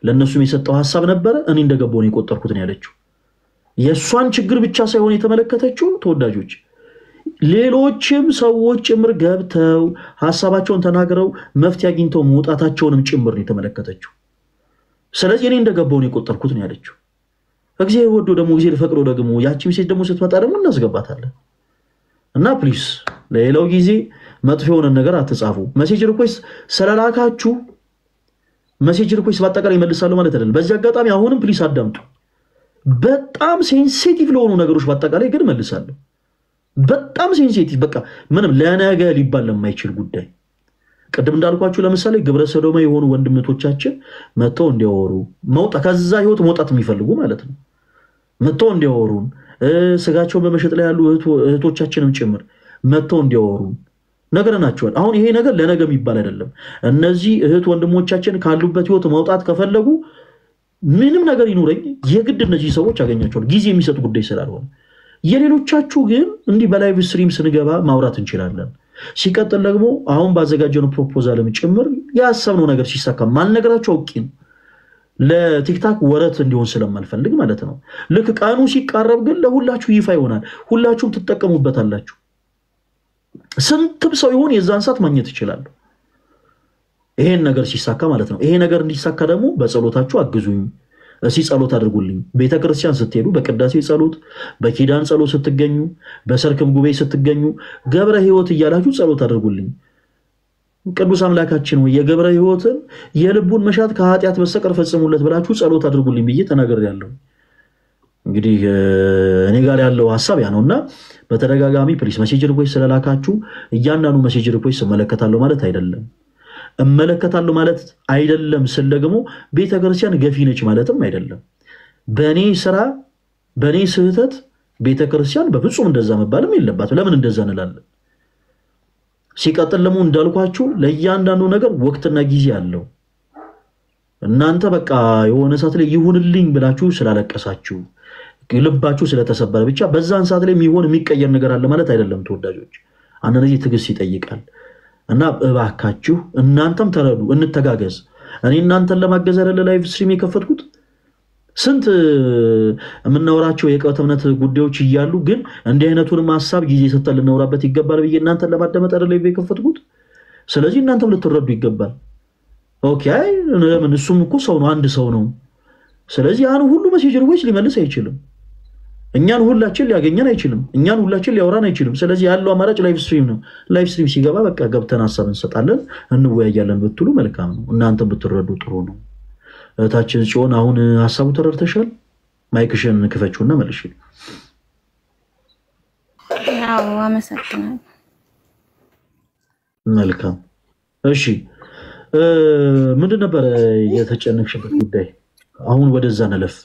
ለነሱም የሰጠው ሐሳብ ነበር እኔ እንደገባው ነው የቆጠርኩት ነው ያለችው የሷን ችግር ብቻ ሳይሆን የተመለከተችው ተወዳጆች ሌሎችም ሰዎች ጭምር ገብተው ሐሳባቸውን ተናግረው መፍትሄ አግኝተው መውጣታቸውንም ጭምር ነው የተመለከተችው ስለዚህ እኔ እንደገባው ነው የቆጠርኩት ነው ያለችው እግዚአብሔር ወዶ ደግሞ እግዚአብሔር ፈቅዶ ደግሞ ያቺ ሜሴጅ ደግሞ ስትመጣ ደግሞ እናስገባታለን እና ፕሊስ ለሌላው ጊዜ መጥፎ የሆነ ነገር አትጻፉ ሜሴጅ ሪኩዌስት ስለላካችሁ ሜሴጅ ሪኩዌስት ባጠቃላይ ይመልሳሉ ማለት አይደለም በዚህ አጋጣሚ አሁንም ፕሊስ አዳምጡ በጣም ሴንሲቲቭ ለሆኑ ነገሮች ባጠቃላይ ግን መልሳለሁ በጣም ሴንሲቲቭ በቃ ምንም ለነገ ሊባል ለማይችል ጉዳይ ቀደም እንዳልኳችሁ ለምሳሌ ግብረ ሰዶማ የሆኑ ወንድምቶቻችን መተው እንዲያወሩ መውጣት ከዛ ህይወት መውጣት የሚፈልጉ ማለት ነው መተው እንዲያወሩ ስጋቸውን በመሸጥ ላይ ያሉ እህቶቻችንም ጭምር መተው እንዲያወሩ ነገርናቸዋል አሁን ይሄ ነገር ለነገ የሚባል አይደለም እነዚህ እህት ወንድሞቻችን ካሉበት ህይወት መውጣት ከፈለጉ ምንም ነገር ይኑረኝ የግድ እነዚህ ሰዎች ያገኛቸዋል ጊዜ የሚሰጥ ጉዳይ ስላልሆነ የሌሎቻችሁ ግን እንዲህ በላይቭ ስትሪም ስንገባ ማውራት እንችላለን ሲቀጥል ደግሞ አሁን ባዘጋጀነው ፕሮፖዛልም ጭምር ያሰብነው ነገር ሲሳካ ማልነገራችሁ አውቂን ለቲክታክ ወረት እንዲሆን ስለማልፈልግ ማለት ነው ልክ ቃኑ ሲቃረብ ግን ለሁላችሁ ይፋ ይሆናል ሁላችሁም ትጠቀሙበታላችሁ ስንትም ሰው ይሆን የዛን ሰዓት ማግኘት ይችላል ይሄን ነገር ሲሳካ ማለት ነው ይሄ ነገር እንዲሳካ ደግሞ በጸሎታችሁ አግዙኝ እሲ ጸሎት አድርጉልኝ ቤተክርስቲያን ስትሄዱ በቅዳሴ ጸሎት በኪዳን ጸሎት ስትገኙ በሰርክም ጉባኤ ስትገኙ ገብረ ሕይወት እያላችሁ ጸሎት አድርጉልኝ ቅዱስ አምላካችን ወይ የገብረ ሕይወትን የልቡን መሻት ከኃጢአት በስተቀር ፈጽሙለት ብላችሁ ጸሎት አድርጉልኝ ብዬ ተናግሬያለሁ እንግዲህ እኔ ጋር ያለው ሐሳብ ያ ነውና በተደጋጋሚ ፕሊስ ሜሴጅ ሪኩዌስት ስለላካችሁ እያንዳንዱ ሜሴጅ ሪኩዌስት መለከታለሁ ማለት አይደለም እመለከታለሁ ማለት አይደለም ስል ደግሞ ቤተክርስቲያን ገፊ ነች ማለትም አይደለም በኔ ስራ በኔ ስህተት ቤተክርስቲያን በፍጹም እንደዛ መባልም የለባትም ለምን እንደዛ እንላለን ሲቀጥል ደግሞ እንዳልኳችሁ ለእያንዳንዱ ነገር ወቅትና ጊዜ አለው እናንተ በቃ የሆነ ሰዓት ላይ ይሁንልኝ ብላችሁ ስላለቀሳችሁ ልባችሁ ስለተሰበረ ብቻ በዛን ሰዓት ላይ የሚቀየር ነገር አለ ማለት አይደለም ተወዳጆች አንነዚህ ትግስት ይጠይቃል እና እባካችሁ እናንተም ተረዱ እንተጋገዝ እኔ እናንተን ለማገዝ አይደለ ላይቭ ስትሪም የከፈትኩት ስንት የምናወራቸው የቀጥታ እምነት ጉዳዮች ይያሉ ግን እንዲህ አይነቱን ሐሳብ ጊዜ ሰጥተን ልናወራበት ይገባል ብዬ እናንተን ለማዳመጥ አይደለ ላይቭ የከፈትኩት ስለዚህ እናንተም ልትረዱ ይገባል ኦኬ ለምን እሱም እኮ ሰው ነው አንድ ሰው ነው ስለዚህ ያን ሁሉ ሜሴጅ ሪኩዌስት ሊመልስ አይችልም እኛን ሁላችን ሊያገኘን አይችልም እኛን ሁላችን ሊያወራን አይችልም ስለዚህ ያለው አማራጭ ላይቭ ስትሪም ነው ላይቭ ስትሪም ሲገባ በቃ ገብተን ሐሳብ እንሰጣለን እንወያያለን ብትሉ መልካም ነው እናንተም ብትረዱ ጥሩ ነው እታችን ጽዮን አሁን ሐሳቡ ተረድተሻል ማይክሽን ክፈቹና መልሽ ያው አመሰግናለሁ መልካም እሺ ምንድን ነበር የተጨነቅሽበት ጉዳይ? አሁን ወደዛ ነለፍ።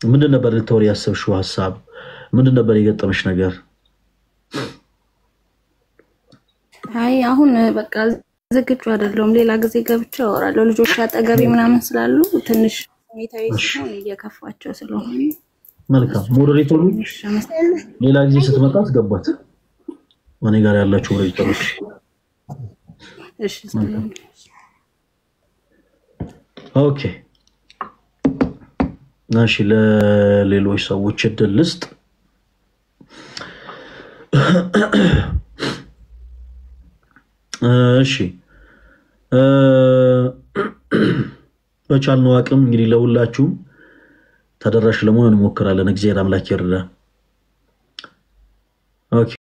ምንድን ነበር ልታወሪ ያሰብሽው ሐሳብ? ምንድን ነበር የገጠመሽ ነገር? አይ አሁን በቃ ዝግጁ አይደለሁም። ሌላ ጊዜ ገብቼ አወራለሁ። ልጆች አጠገቤ ምናምን ስላሉ ትንሽ ሁኔታዊ ሲሆን እየከፋቸው ስለሆነ መልካም ሞዴሬተሩ ሌላ ጊዜ ስትመጣ አስገባት። ማን ጋር ያላችሁ ሞዴሬተሮች? እሺ ኦኬ ናሽ ለሌሎች ሰዎች እድል ልስጥ። እሺ በቻልነው አቅም እንግዲህ ለሁላችሁም ተደራሽ ለመሆን እንሞክራለን። እግዚአብሔር አምላክ ይርዳ። ኦኬ